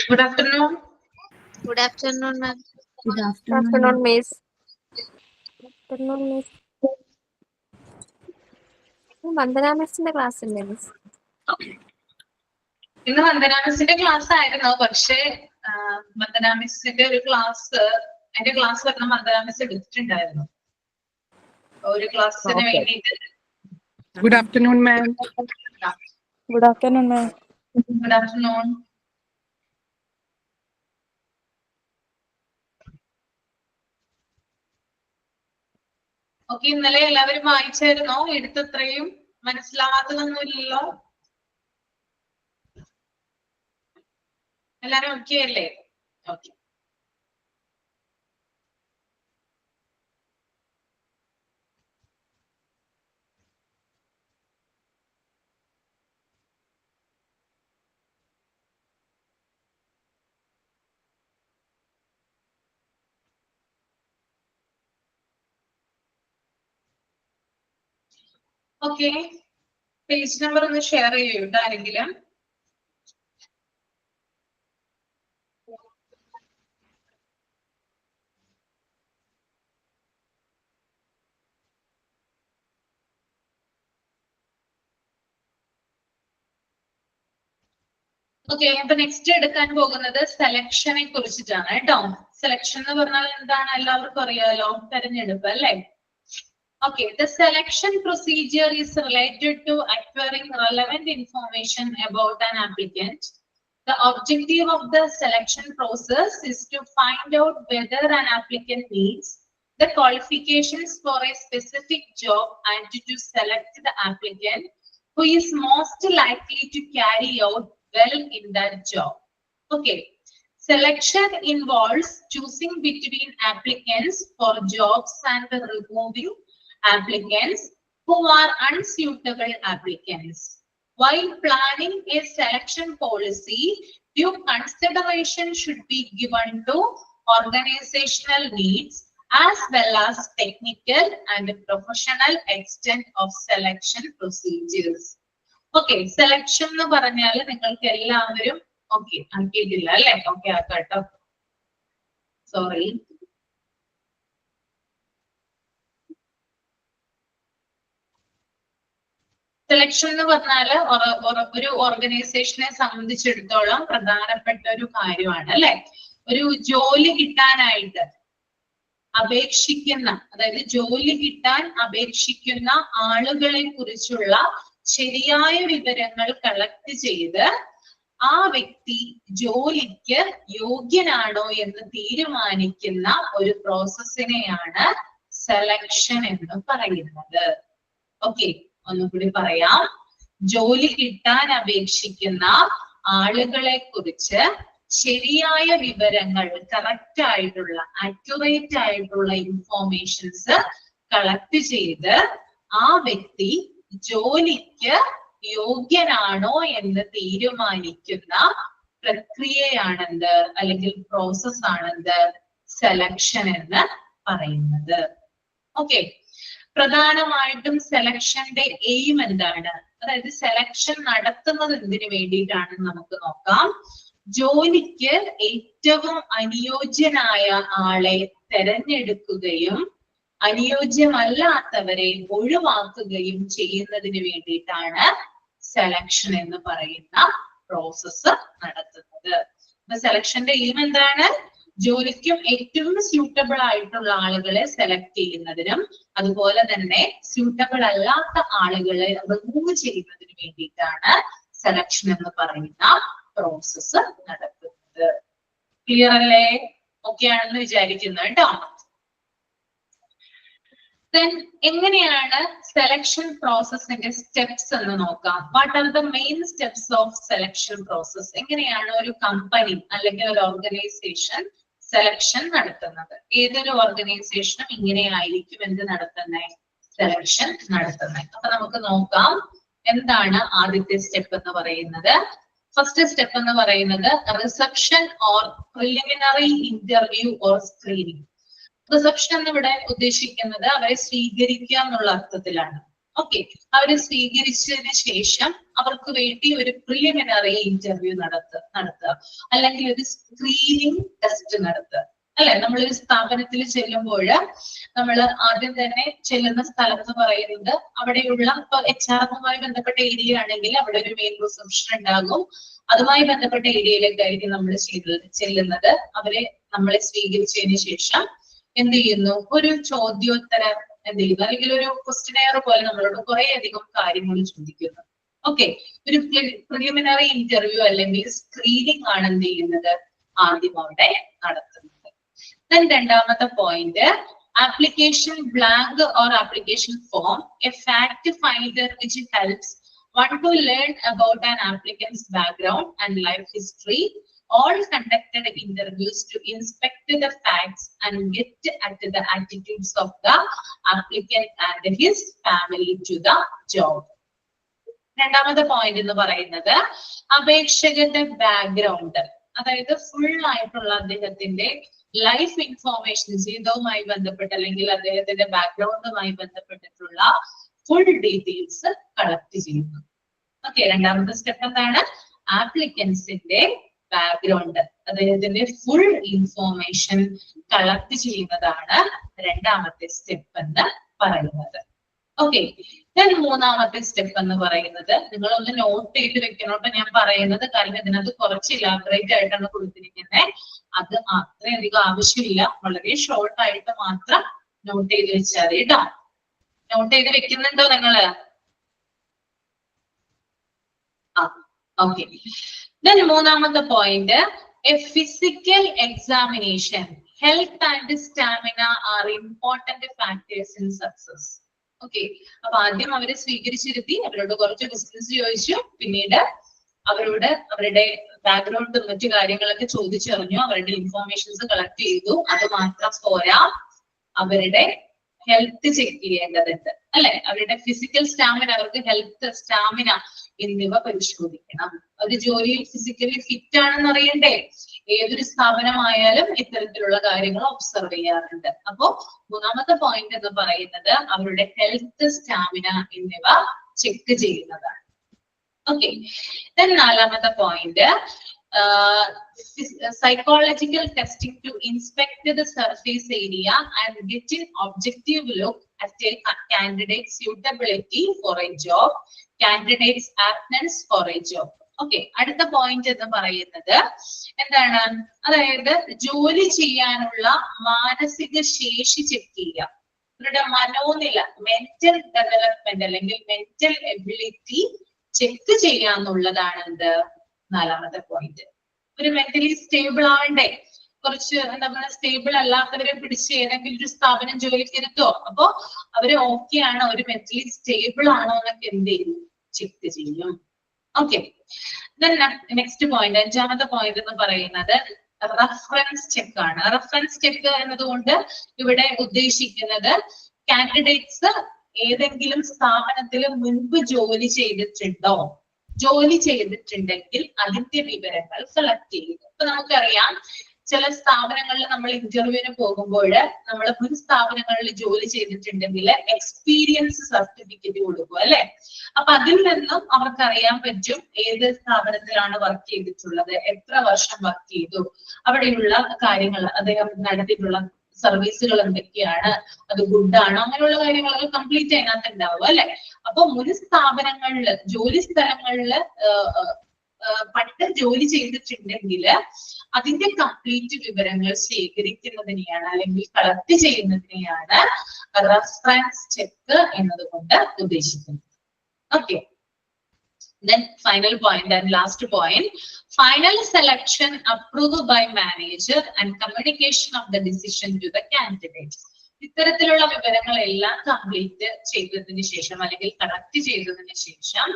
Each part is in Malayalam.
Good afternoon. Good afternoon, ma'am. Good afternoon, miss. afternoon, miss. വന്ദന മിസ്സിന്റെ ക്ലാസ് ഇല്ലേ മിസ്? ഇന്ന് വന്ദന മിസ്സിന്റെ ക്ലാസ് ആയിരുന്നു. പക്ഷേ വന്ദന മിസ്സിന്റെ ഒരു ക്ലാസ് എന്റെ ക്ലാസ് പറഞ്ഞ വന്ദന മിസ് എടുത്തിട്ടുണ്ടായിരുന്നു. ഒരു ക്ലാസ്സിന് വേണ്ടിയിട്ട്. Good afternoon, ma'am. Good afternoon, ma'am. Good afternoon. Okay, ഇന്നലെ എല്ലാവരും വായിച്ചായിരുന്നോ? എടുത്തത്രയും മനസ്സിലാവാത്തതൊന്നുമില്ലല്ലോ. എല്ലാരും ഓക്കെ അല്ലേ? ഓക്കെ. ഓക്കെ, പേജ് നമ്പർ ഒന്ന് ഷെയർ ചെയ്യൂട്ടോ ആരെങ്കിലും. ഓക്കെ, അപ്പൊ നെക്സ്റ്റ് എടുക്കാൻ പോകുന്നത് സെലക്ഷനെ കുറിച്ചിട്ടാണ് കേട്ടോ. സെലക്ഷൻ എന്ന് പറഞ്ഞാൽ എന്താണ് എല്ലാവർക്കും അറിയാലോ, തെരഞ്ഞെടുപ്പ് അല്ലേ? Okay, the selection procedure is related to acquiring relevant information about an applicant. The objective of the selection process is to find out whether an applicant meets the qualifications for a specific job and to select the applicant who is most likely to carry out well in that job. Okay. Selection involves choosing between applicants for jobs and removing applicants who are unsuitable applicants. While planning a selection policy, due consideration should be given to organizational needs as well as technical and professional extent of selection procedures. Okay, selection എന്ന് പറഞ്ഞാൽ നിങ്ങൾക്ക് എല്ലാവരും ഓക്കെ ആക്കിയിട്ടില്ല അല്ലേ? Okay ആക്കാട്ടോ, sorry. സെലക്ഷൻ എന്ന് പറഞ്ഞാൽ ഒരു ഓർഗനൈസേഷനെ സംബന്ധിച്ചിടത്തോളം പ്രധാനപ്പെട്ട ഒരു കാര്യമാണ് അല്ലെ? ഒരു ജോലി കിട്ടാനായിട്ട് അപേക്ഷിക്കുന്ന, അതായത് ജോലി കിട്ടാൻ അപേക്ഷിക്കുന്ന ആളുകളെ കുറിച്ചുള്ള ശരിയായ വിവരങ്ങൾ കളക്ട് ചെയ്ത് ആ വ്യക്തി ജോലിക്ക് യോഗ്യനാണോ എന്ന് തീരുമാനിക്കുന്ന ഒരു പ്രോസസ്സിനെയാണ് സെലക്ഷൻ എന്ന് പറയുന്നത്. ഓക്കെ, ഒന്നുകൂടി പറയാം. ജോലി കിട്ടാൻ അപേക്ഷിക്കുന്ന ആളുകളെ കുറിച്ച് ശരിയായ വിവരങ്ങൾ, കറക്റ്റ് ആയിട്ടുള്ള ആക്യുറേറ്റ് ആയിട്ടുള്ള ഇൻഫോർമേഷൻസ് കളക്ട് ചെയ്ത് ആ വ്യക്തി ജോലിക്ക് യോഗ്യനാണോ എന്ന് തീരുമാനിക്കുന്ന പ്രക്രിയയാണെന്ത്, അല്ലെങ്കിൽ പ്രോസസ് ആണെന്ത് സെലക്ഷൻ എന്ന് പറയുന്നത്. ഓക്കെ, പ്രധാനമായിട്ടും സെലക്ഷന്റെ എയിം എന്താണ്, അതായത് സെലക്ഷൻ നടത്തുന്നത് എന്തിനു വേണ്ടിയിട്ടാണെന്ന് നമുക്ക് നോക്കാം. ജോലിക്ക് ഏറ്റവും അനുയോജ്യനായ ആളെ തെരഞ്ഞെടുക്കുകയും അനുയോജ്യമല്ലാത്തവരെ ഒഴിവാക്കുകയും ചെയ്യുന്നതിന് വേണ്ടിയിട്ടാണ് സെലക്ഷൻ എന്ന് പറയുന്ന പ്രോസസ്സ് നടത്തുന്നത്. അപ്പൊ സെലക്ഷന്റെ എയിം എന്താണ്? ജോലിക്കും ഏറ്റവും സ്യൂട്ടബിൾ ആയിട്ടുള്ള ആളുകളെ സെലക്ട് ചെയ്യുന്നതിനും അതുപോലെ തന്നെ സ്യൂട്ടബിൾ അല്ലാത്ത ആളുകളെ റിമൂവ് ചെയ്യുന്നതിന് വേണ്ടിയിട്ടാണ് സെലക്ഷൻ എന്ന് പറയുന്ന പ്രോസസ്സ് നടത്തുന്നത്. ക്ലിയർ അല്ലേ? ഓക്കെ ആണെന്ന് വിചാരിക്കുന്നു കേട്ടോ. Then എങ്ങനെയാണ് സെലക്ഷൻ പ്രോസസ്സിന്റെ സ്റ്റെപ്സ് എന്ന് നോക്കാം. What are the main steps of selection process? എങ്ങനെയാണ് ഒരു കമ്പനി അല്ലെങ്കിൽ ഒരു ഓർഗനൈസേഷൻ സെലക്ഷൻ നടത്തുന്നത്? ഏതൊരു ഓർഗനൈസേഷനും ഇങ്ങനെയായിരിക്കും എന്ത് നടത്തുന്നത്? സെലക്ഷൻ നടത്തുന്നത്. അപ്പൊ നമുക്ക് നോക്കാം എന്താണ് ആദ്യത്തെ സ്റ്റെപ്പ് എന്ന് പറയുന്നത്. ഫസ്റ്റ് സ്റ്റെപ്പ് എന്ന് പറയുന്നത് reception or preliminary interview or screening. Reception എന്നിവിടെ ഉദ്ദേശിക്കുന്നത് അവരെ സ്വീകരിക്കുക എന്നുള്ള അർത്ഥത്തിലാണ്. ഓക്കെ, അവരെ സ്വീകരിച്ചതിന് ശേഷം അവർക്ക് വേണ്ടി ഒരു പ്രിലിമിനറി ഇന്റർവ്യൂ നടത്തുക അല്ലെങ്കിൽ ഒരു സ്ക്രീനിങ് ടെസ്റ്റ് നടത്തുക അല്ലെ. നമ്മളൊരു സ്ഥാപനത്തിൽ ചെല്ലുമ്പോൾ നമ്മൾ ആദ്യം തന്നെ ചെല്ലുന്ന സ്ഥലത്ത് പറയുന്നത് അവിടെയുള്ള ഇപ്പൊ HR-മായി ബന്ധപ്പെട്ട ഏരിയ ആണെങ്കിൽ അവിടെ ഒരു മെയിൻ റിസപ്ഷൻ ഉണ്ടാകും. അതുമായി ബന്ധപ്പെട്ട ഏരിയയിലേക്കായിരിക്കും നമ്മൾ ചെല്ലുന്നത്. അവരെ നമ്മളെ സ്വീകരിച്ചതിന് ശേഷം എന്ത് ചെയ്യുന്നു, ഒരു ചോദ്യോത്തരം എന്ത് ചെയ്യുന്നു, അല്ലെങ്കിൽ ഒരു ക്വസ്റ്റ്യനെയർ പോലെ നമ്മളോട് കുറെ അധികം കാര്യങ്ങൾ ചോദിക്കുന്നു. ഓക്കെ, ഒരു പ്രിലിമിനറി ഇന്റർവ്യൂ അല്ലെങ്കിൽ സ്ക്രീനിങ് ആണ് എന്ത് ചെയ്യുന്നത്, ആദ്യം അവിടെ നടത്തുന്നത്. രണ്ടാമത്തെ point, application blank or application form, a fact finder which helps one to learn about an applicant's background and life history. All conducted interviews to inspect the facts and get at the attitudes of the applicant and his family to the job. രണ്ടാമത്തെ പോയിന്റ് എന്ന് പറയുന്നത് അപേക്ഷകന്റെ ബാക്ക്ഗ്രൗണ്ട്, അതായത് ഫുൾ ആയിട്ടുള്ള അദ്ദേഹത്തിന്റെ ലൈഫ് ഇൻഫോർമേഷൻ, ജീവിതവുമായി ബന്ധപ്പെട്ട് അല്ലെങ്കിൽ അദ്ദേഹത്തിന്റെ ബാക്ക്ഗ്രൗണ്ടുമായി ബന്ധപ്പെട്ടിട്ടുള്ള ഫുൾ ഡീറ്റെയിൽസ് കളക്ട് ചെയ്യുന്നു. ഓക്കെ, രണ്ടാമത്തെ സ്റ്റെപ്പ് എന്താണ്, ആപ്ലിക്കൻസിന്റെ ബാക്ക്ഗ്രൗണ്ട്, അദ്ദേഹത്തിന്റെ ഫുൾ ഇൻഫോർമേഷൻ കളക്ട് ചെയ്യുന്നതാണ് രണ്ടാമത്തെ സ്റ്റെപ്പ് എന്ന് പറയുന്നത്. ഓക്കെ, മൂന്നാമത്തെ സ്റ്റെപ്പ് എന്ന് പറയുന്നത് നിങ്ങളൊന്ന് നോട്ട് ചെയ്ത് വെക്കണം. അപ്പൊ ഞാൻ പറയുന്നത് കാരണം ഇതിനകത്ത് കുറച്ച് ഇലാബറേറ്റ് ആയിട്ടാണ് കൊടുത്തിരിക്കുന്നത്. അത് അത്രയധികം ആവശ്യമില്ല, വളരെ ഷോർട്ട് ആയിട്ട് മാത്രം നോട്ട് ചെയ്ത് വെച്ചാൽ കേട്ടോ. നോട്ട് ചെയ്ത് വെക്കുന്നുണ്ടോ നിങ്ങള്? ഓക്കെ, മൂന്നാമത്തെ point, A physical examination, health and stamina R important factors in success. Okay, അപ്പൊ ആദ്യം അവരെ സ്വീകരിച്ചിരുത്തി, അവരോട് കുറച്ച് ക്വസ്റ്റ്യൻസ് ചോദിച്ചു, പിന്നീട് അവരോട് അവരുടെ ബാക്ക്ഗ്രൗണ്ടും മറ്റു കാര്യങ്ങളൊക്കെ ചോദിച്ചറിഞ്ഞു, അവരുടെ ഇൻഫോർമേഷൻസ് കളക്ട് ചെയ്തു. അത് മാത്രം പോരാ, അവരുടെ ഹെൽത്ത് ചെക്ക് ചെയ്യേണ്ടതുണ്ട് അല്ലെ. അവരുടെ ഫിസിക്കൽ സ്റ്റാമിന, അവർക്ക് ഹെൽത്ത് സ്റ്റാമിന എന്നിവ പരിശോധിക്കണം. ഒരു ജോലിയിൽ ഫിസിക്കലി ഫിറ്റ് ആണെന്ന് അറിയണ്ടേ? ഏതൊരു സ്ഥാപനമായാലും ഇത്തരത്തിലുള്ള കാര്യങ്ങൾ ഒബ്സർവ് ചെയ്യാറുണ്ട്. അപ്പോ മൂന്നാമത്തെ പോയിന്റ് എന്ന് പറയുന്നത് അവരുടെ ഹെൽത്ത് സ്റ്റാമിന എന്നിവ ചെക്ക് ചെയ്യുന്നതാണ്. ഓക്കെ, നാലാമത്തെ point, psychological testing to inspect the surface area and get an objective look at a candidate's suitability for a job, candidate's aptness for a job. Okay, അടുത്ത പോയിന്റ് എന്ന് പറയുന്നത് എന്താണ്, അതായത് ജോലി ചെയ്യാനുള്ള മാനസിക ശേഷി ചെക്ക് ചെയ്യുക, അവരുടെ മനോനില, മെന്റൽ ഡെവലപ്മെന്റ് അല്ലെങ്കിൽ മെന്റൽ എബിലിറ്റി ചെക്ക് ചെയ്യാന്നുള്ളതാണ് എന്ത്, നാലാമത്തെ പോയിന്റ്. ഒരു മെന്റലി സ്റ്റേബിൾ ആവണ്ടേ, കുറച്ച് എന്താ പറയുക, സ്റ്റേബിൾ അല്ലാത്തവരെ പിടിച്ച് ഏതെങ്കിലും ഒരു സ്ഥാപനം ജോലിക്ക് ഇരുത്തോ, അപ്പൊ അവര് ഓക്കെ ആണോ, ഒരു മെന്റലി സ്റ്റേബിൾ ആണോ എന്നൊക്കെ എന്ത് ചെയ്യും, ചെക്ക് ചെയ്യും. ഓക്കെ, നെക്സ്റ്റ് പോയിന്റ്, അഞ്ചാമത്തെ പോയിന്റ് എന്ന് പറയുന്നത് റഫറൻസ് ചെക്ക് ആണ്. റഫറൻസ് ചെക്ക് എന്നതുകൊണ്ട് ഇവിടെ ഉദ്ദേശിക്കുന്നത് കാൻഡിഡേറ്റ്സ് ഏതെങ്കിലും സ്ഥാപനത്തിൽ മുൻപ് ജോലി ചെയ്തിട്ടുണ്ടോ, ജോലി ചെയ്തിട്ടുണ്ടെങ്കിൽ അതിന്റെ വിവരങ്ങൾ കളക്ട് ചെയ്യുക. ഇപ്പൊ നമുക്കറിയാം, ചില സ്ഥാപനങ്ങളിൽ നമ്മൾ ഇന്റർവ്യൂവിന് പോകുമ്പോൾ നമ്മൾ മുൻ സ്ഥാപനങ്ങളിൽ ജോലി ചെയ്തിട്ടുണ്ടെങ്കിൽ എക്സ്പീരിയൻസ് സർട്ടിഫിക്കറ്റ് കൊടുക്കും അല്ലെ. അപ്പൊ അതിൽ നിന്നും അവർക്ക് അറിയാൻ പറ്റും ഏത് സ്ഥാപനത്തിലാണ് വർക്ക് ചെയ്തിട്ടുള്ളത്, എത്ര വർഷം വർക്ക് ചെയ്തു, അവിടെയുള്ള കാര്യങ്ങൾ, അദ്ദേഹം നടത്തിയിട്ടുള്ള സർവീസുകൾ എന്തൊക്കെയാണ്, അത് ഗുഡാണോ, അങ്ങനെയുള്ള കാര്യങ്ങളൊക്കെ കംപ്ലീറ്റ് അതിനകത്ത് ഉണ്ടാവും അല്ലെ. അപ്പൊ മുൻ സ്ഥാപനങ്ങളില്, ജോലി സ്ഥലങ്ങളില് പണ്ട് ജോലി ചെയ്തിട്ടുണ്ടെങ്കിൽ അതിന്റെ കംപ്ലീറ്റ് വിവരങ്ങൾ ശേഖരിക്കുന്നതിനെയാണ് അല്ലെങ്കിൽ കളക്ട് ചെയ്യുന്നതിനെയാണ് റഫറൻസ് ചെക്ക് എന്നതുകൊണ്ട് ഉദ്ദേശിക്കുന്നത്. Okay, then final point and last point, final selection approved by manager and communication of the decision to the candidate. ഇത്തരത്തിലുള്ള വിവരങ്ങളെല്ലാം കംപ്ലീറ്റ് ചെയ്തതിന് ശേഷം അല്ലെങ്കിൽ കളക്ട് ചെയ്തതിന് ശേഷം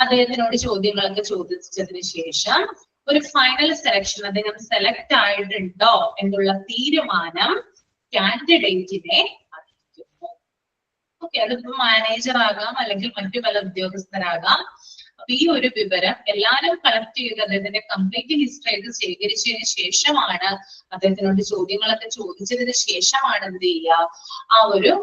അദ്ദേഹത്തിനോട് ചോദ്യങ്ങളൊക്കെ ചോദിച്ചതിന് ശേഷം ഒരു ഫൈനൽ സെലക്ഷൻ, അദ്ദേഹം സെലക്ട് ആയിട്ടുണ്ടോ എന്നുള്ള തീരുമാനം കാൻഡിഡേറ്റിനെ അറിയിക്കുന്നു. ഓക്കെ, അതിപ്പോ മാനേജർ ആകാം അല്ലെങ്കിൽ മറ്റു പല ഉദ്യോഗസ്ഥരാകാം. അപ്പൊ ഈ ഒരു വിവരം എല്ലാവരും കളക്ട് ചെയ്ത് അദ്ദേഹത്തിന്റെ കംപ്ലീറ്റ് ഹിസ്റ്ററി ഒക്കെ ശേഖരിച്ചതിന് ശേഷമാണ്, അദ്ദേഹത്തിനോട് ചോദ്യങ്ങളൊക്കെ ചോദിച്ചതിന് ശേഷമാണ് എന്ത് ചെയ്യുക, ആ ഒരു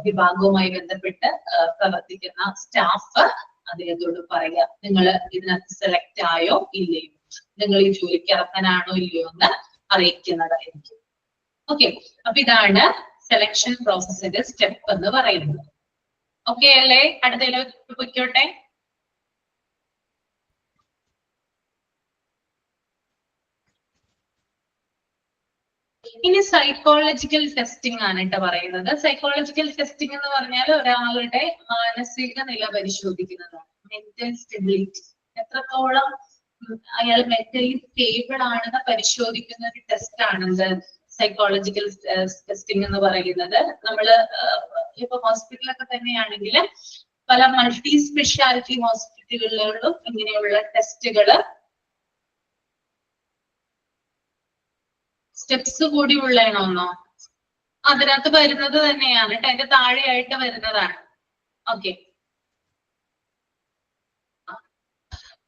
വിഭാഗവുമായി ബന്ധപ്പെട്ട് പ്രവർത്തിക്കുന്ന സ്റ്റാഫ് അദ്ദേഹത്തോട് പറയാ, നിങ്ങൾ ഇതിനകത്ത് സെലക്ട് ആയോ ഇല്ലയോ, നിങ്ങൾ ഈ ജോലിക്ക് ഇറക്കാനാണോ ഇല്ലയോ എന്ന് അറിയിക്കുന്നതായിരിക്കും. ഓക്കെ, അപ്പൊ ഇതാണ് സെലക്ഷൻ പ്രോസസ്സിന്റെ സ്റ്റെപ്പ് എന്ന് പറയുന്നത്. ഓക്കെ അല്ലേ? അടുത്തതിലേക്ക് പൊയ്ക്കോട്ടെ. ഇനി സൈക്കോളജിക്കൽ ടെസ്റ്റിംഗ് ആണ് കേട്ടോ പറയുന്നത്. സൈക്കോളജിക്കൽ ടെസ്റ്റിംഗ് എന്ന് പറഞ്ഞാൽ ഒരാളുടെ മാനസിക നില പരിശോധിക്കുന്നതാണ്. മെന്റൽ സ്റ്റെബിലിറ്റി, എത്രത്തോളം അയാൾ മെന്റലി സ്റ്റേബിൾ ആണെന്ന് പരിശോധിക്കുന്ന ഒരു ടെസ്റ്റ് ആണെന്ത് സൈക്കോളജിക്കൽ ടെസ്റ്റിംഗ് എന്ന് പറയുന്നത്. നമ്മള് ഇപ്പൊ ഹോസ്പിറ്റലൊക്കെ തന്നെയാണെങ്കിൽ പല മൾട്ടി സ്പെഷ്യാലിറ്റി ഹോസ്പിറ്റലുകളിലും ഇങ്ങനെയുള്ള ടെസ്റ്റുകള് സ്റ്റെപ്സ് കൂടി ഉള്ളതാണോന്നോ അതിനകത്ത് വരുന്നത് തന്നെയാണ് കേട്ടോ, അതിന്റെ താഴെയായിട്ട് വരുന്നതാണ്. ഓക്കെ,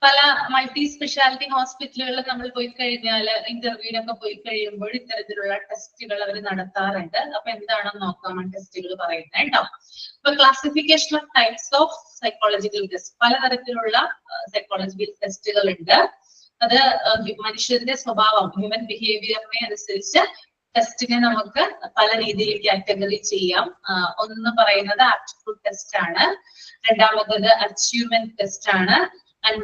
പല മൾട്ടി സ്പെഷ്യാലിറ്റി ഹോസ്പിറ്റലുകളിൽ നമ്മൾ പോയി കഴിഞ്ഞാൽ ഇന്റർവ്യൂവിനൊക്കെ പോയി കഴിയുമ്പോൾ ഇത്തരത്തിലുള്ള ടെസ്റ്റുകൾ അവർ നടത്താറുണ്ട്. അപ്പൊ എന്താണെന്ന് നോക്കാം ടെസ്റ്റുകൾ പറയുന്നത് കേട്ടോ. ഇപ്പൊ classification of types of psychological test, പലതരത്തിലുള്ള സൈക്കോളജിക്കൽ ടെസ്റ്റുകൾ ഉണ്ട്. അത് മനുഷ്യന്റെ സ്വഭാവം, ഹ്യൂമൻ ബിഹേവിയറിനെ അനുസരിച്ച് ടെസ്റ്റിനെ നമുക്ക് പല രീതിയിൽ കാറ്റഗറി ചെയ്യാം. ഒന്ന് പറയുന്നത് ആപ്റ്റിറ്റ്യൂഡ് ടെസ്റ്റ് ആണ്, രണ്ടാമത്തത് അച്ചീവ്മെന്റ് ടെസ്റ്റ് ആണ്,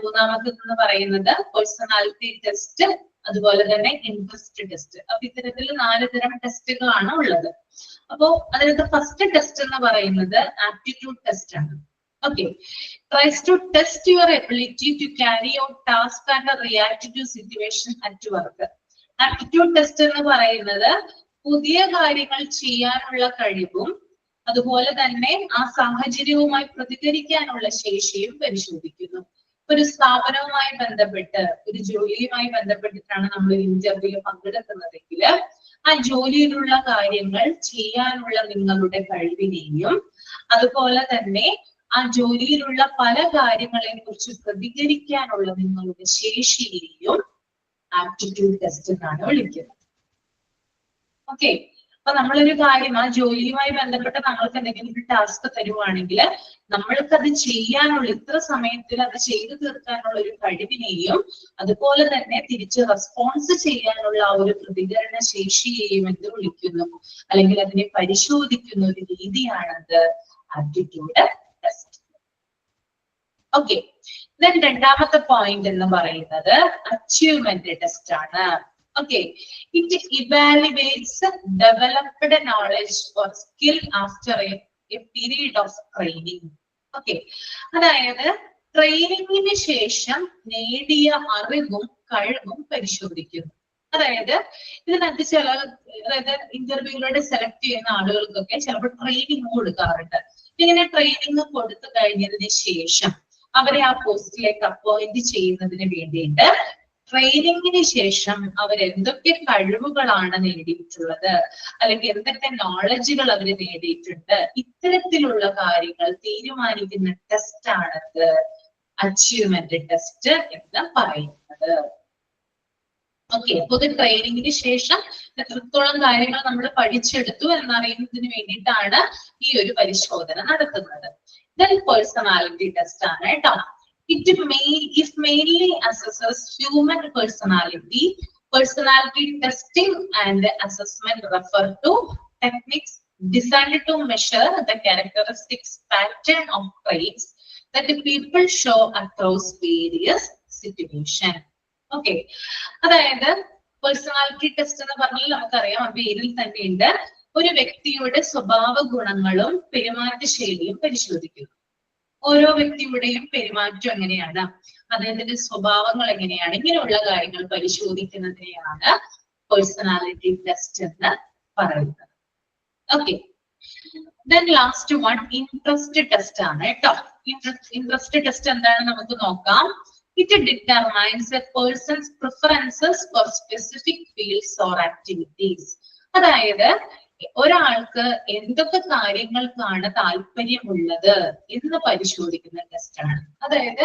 മൂന്നാമത്തത് എന്ന് പറയുന്നത് പേഴ്സണാലിറ്റി ടെസ്റ്റ്, അതുപോലെ തന്നെ ഇൻട്രസ്റ്റ് ടെസ്റ്റ്. അപ്പൊ ഇത്തരത്തിൽ 4 തരം ടെസ്റ്റുകളാണ് ഉള്ളത്. അപ്പോ അതിനകത്ത് ഫസ്റ്റ് ടെസ്റ്റ് എന്ന് പറയുന്നത് ആപ്റ്റിറ്റ്യൂഡ് ടെസ്റ്റ് ആണ്. Okay, tries to test your ability to carry out task and react to situation at work. Aptitude test എന്ന് പറയുന്നത് പുതിയ കാര്യങ്ങൾ ചെയ്യാനുള്ള കഴിവും അതുപോലെ തന്നെ ആ സാഹചര്യവുമായി പ്രതികരിക്കാനുള്ള ശേഷിയും പരിശോധിക്കുന്നു. ഒരു സ്ഥാപനവുമായി ബന്ധപ്പെട്ട്, ഒരു ജോലിയുമായി ബന്ധപ്പെട്ടിട്ടാണ് നമ്മൾ ഇന്റർവ്യൂവിൽ പങ്കെടുക്കുന്നതെങ്കിൽ ആ ജോലിയിലുള്ള കാര്യങ്ങൾ ചെയ്യാനുള്ള നിങ്ങളുടെ കഴിവിനെയും അതുപോലെ തന്നെ ആ ജോലിയിലുള്ള പല കാര്യങ്ങളെ കുറിച്ച് പ്രതികരിക്കാനുള്ള നിങ്ങളുടെ ശേഷിയെയും ആപ്റ്റിറ്റ്യൂഡ് ടെസ്റ്റ് എന്നാണ് വിളിക്കുന്നത്. ഓക്കെ, അപ്പൊ നമ്മളൊരു കാര്യം ആ ജോലിയുമായി ബന്ധപ്പെട്ട നമ്മൾക്ക് എന്തെങ്കിലും ഒരു ടാസ്ക് തരുവാണെങ്കിൽ നമ്മൾക്കത് ചെയ്യാനുള്ള, ഇത്ര സമയത്തിൽ അത് ചെയ്തു തീർക്കാനുള്ള ഒരു കഴിവിനെയും അതുപോലെ തന്നെ തിരിച്ച് റെസ്പോൺസ് ചെയ്യാനുള്ള ആ ഒരു പ്രതികരണ ശേഷിയെയും എന്ത് വിളിക്കുന്നു, അല്ലെങ്കിൽ അതിനെ പരിശോധിക്കുന്ന ഒരു രീതിയാണത് ആപ്റ്റിറ്റ്യൂഡ് ടെസ്റ്റ്. ഓക്കെ, ദെൻ രണ്ടാമത്തെ പോയിന്റ് എന്ന് പറയുന്നത് അച്ചീവ്മെന്റ് ടെസ്റ്റ് ആണ്. Okay, it evaluates developed knowledge or skill after a period of training. Okay, അതായത് ട്രെയിനിങ്ങിന് ശേഷം നേടിയ അറിവും കഴിവും പരിശോധിക്കുന്നു. അതായത് ഇതിനകത്ത് അതായത് ഇന്റർവ്യൂകളുടെ സെലക്ട് ചെയ്യുന്ന ആളുകൾക്കൊക്കെ ചിലപ്പോൾ ട്രെയിനിങ് കൊടുക്കാറുണ്ട്. ഇങ്ങനെ ട്രെയിനിങ് കൊടുത്തു കഴിഞ്ഞതിന് ശേഷം അവരെ ആ പോസ്റ്റിലേക്ക് അപ്പോയിന്റ് ചെയ്യുന്നതിന് വേണ്ടിയിട്ട് ട്രെയിനിങ്ങിന് ശേഷം അവരെന്തൊക്കെ കഴിവുകളാണ് നേടിയിട്ടുള്ളത്, അല്ലെങ്കിൽ എന്തൊക്കെ നോളജുകൾ അവർ നേടിയിട്ടുണ്ട്, ഇത്തരത്തിലുള്ള കാര്യങ്ങൾ തീരുമാനിക്കുന്ന ടെസ്റ്റ് ആണത് അച്ചീവ്മെന്റ് ടെസ്റ്റ് എന്ന് പറയുന്നത്. ഓക്കെ, പൊതു ട്രെയിനിങ്ങിന് ശേഷം എത്രത്തോളം കാര്യങ്ങൾ നമ്മൾ പഠിച്ചെടുത്തു എന്നറിയുന്നതിന് വേണ്ടിയിട്ടാണ് ഈ ഒരു പരിശോധന നടത്തുന്നത്. ദെൻ പേഴ്സണാലിറ്റി ടെസ്റ്റ് ആണ് കേട്ടോ. It mainly assesses human personality. Personality testing and assessment refer to techniques designed to measure the characteristics pattern of traits that the people show across various situations. Okay, അതായത് പേഴ്സണാലിറ്റി ടെസ്റ്റ് എന്ന് പറഞ്ഞാൽ നമുക്കറിയാം ആ പേരിൽ തന്നെയുണ്ട്, ഒരു വ്യക്തിയുടെ സ്വഭാവ ഗുണങ്ങളും പെരുമാറ്റ ശൈലിയും പരിശോധിക്കുന്നു. ഓരോ വ്യക്തിയുടെയും പെരുമാറ്റം എങ്ങനെയാണ്, അദ്ദേഹത്തിന്റെ സ്വഭാവങ്ങൾ എങ്ങനെയാണ്, ഇങ്ങനെയുള്ള കാര്യങ്ങൾ പരിശോധിക്കുന്നതിനെയാണ് പേഴ്സണാലിറ്റി ടെസ്റ്റ് എന്ന് പറയുന്നത്. Okay, then last one interest test ആണ് കേട്ടോ. ഇൻട്രസ്റ്റ് ടെസ്റ്റ് എന്താണെന്ന് നമുക്ക് നോക്കാം. It determines a person's preferences for specific fields or activities. അതായത് ഒരാൾക്ക് എന്തൊക്കെ കാര്യങ്ങൾക്കാണ് താല്പര്യമുള്ളത് എന്ന് പരിശോധിക്കുന്ന ടെസ്റ്റ് ആണ്. അതായത്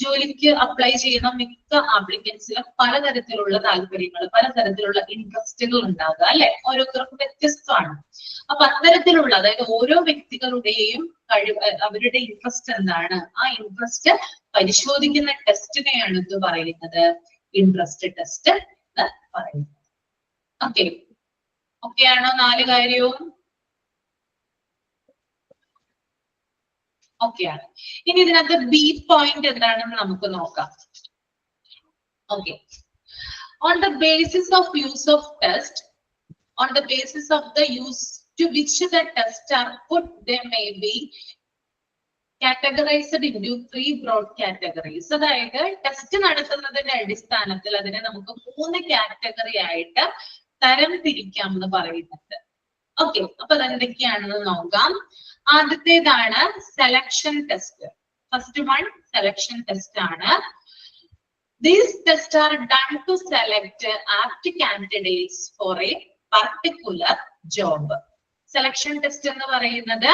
ജോലിക്ക് അപ്ലൈ ചെയ്യുന്ന മിക്ക ആപ്ലിക്കൻസിലും പലതരത്തിലുള്ള താല്പര്യങ്ങൾ, പലതരത്തിലുള്ള ഇൻട്രസ്റ്റുകൾ ഉണ്ടാകുക അല്ലെ, ഓരോരുത്തർക്കും വ്യത്യസ്തമാണ്. അപ്പൊ അത്തരത്തിലുള്ള, അതായത് ഓരോ വ്യക്തികളുടെയും അവരുടെ ഇൻട്രസ്റ്റ് എന്താണ്, ആ ഇൻട്രസ്റ്റ് പരിശോധിക്കുന്ന ടെസ്റ്റിനെയാണ് ഇത് പറയുന്നത് ഇൻട്രസ്റ്റ് ടെസ്റ്റ് എന്ന് പറയുന്നത്. ഓക്കെ, ഓക്കെ ആണോ 4 കാര്യവും? ഓക്കെ ആണ്. ഇനി ഇതിനകത്ത് ബി പോയിന്റ് എന്താണെന്ന് നമുക്ക് നോക്കാം. Okay, on the basis of use of test, on the basis of the use to which the tests are put, they may be categorized into 3 broad categories. അതായത് ടെസ്റ്റ് നടത്തുന്നതിന്റെ അടിസ്ഥാനത്തിൽ അതിനെ നമുക്ക് 3 കാറ്റഗറി ആയിട്ട് തരം തിരിക്കാം എന്ന് പറയുന്നുണ്ട്. ഓക്കെ, അപ്പൊ അതെന്തൊക്കെയാണെന്ന് നോക്കാം. ആദ്യത്തേതാണ് selection test. First one selection test ആണ്. These tests are done to select apt candidates for a particular job. Selection test എന്ന് പറയുന്നത്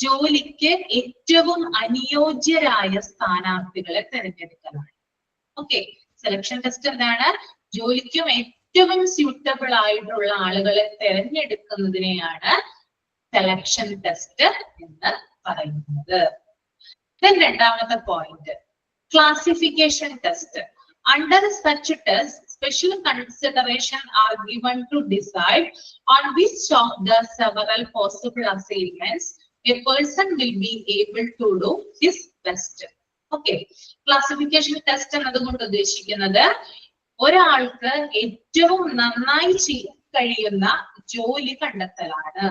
ജോലിക്ക് ഏറ്റവും അനുയോജ്യരായ സ്ഥാനാർത്ഥികളെ തിരഞ്ഞെടുക്കലാണ്. ഓക്കെ, സെലക്ഷൻ ടെസ്റ്റ് എന്താണ്? ജോലിക്കും ഏറ്റവും സ്യൂട്ടബിൾ ആയിട്ടുള്ള ആളുകളെ തിരഞ്ഞെടുക്കുന്നതിനെയാണ് സെലക്ഷൻ ടെസ്റ്റ് എന്ന് പറയുന്നത്. രണ്ടാമത്തെ point classification test. Under such test, special consideration are given to decide on which of the several possible assignments a person will be able to do his best. Okay, classification test എന്നതുകൊണ്ട് ഉദ്ദേശിക്കുന്നത് ഒരാൾക്ക് ഏറ്റവും നന്നായി ചെയ്യാൻ കഴിയുന്ന ജോലി കണ്ടെത്തലാണ്.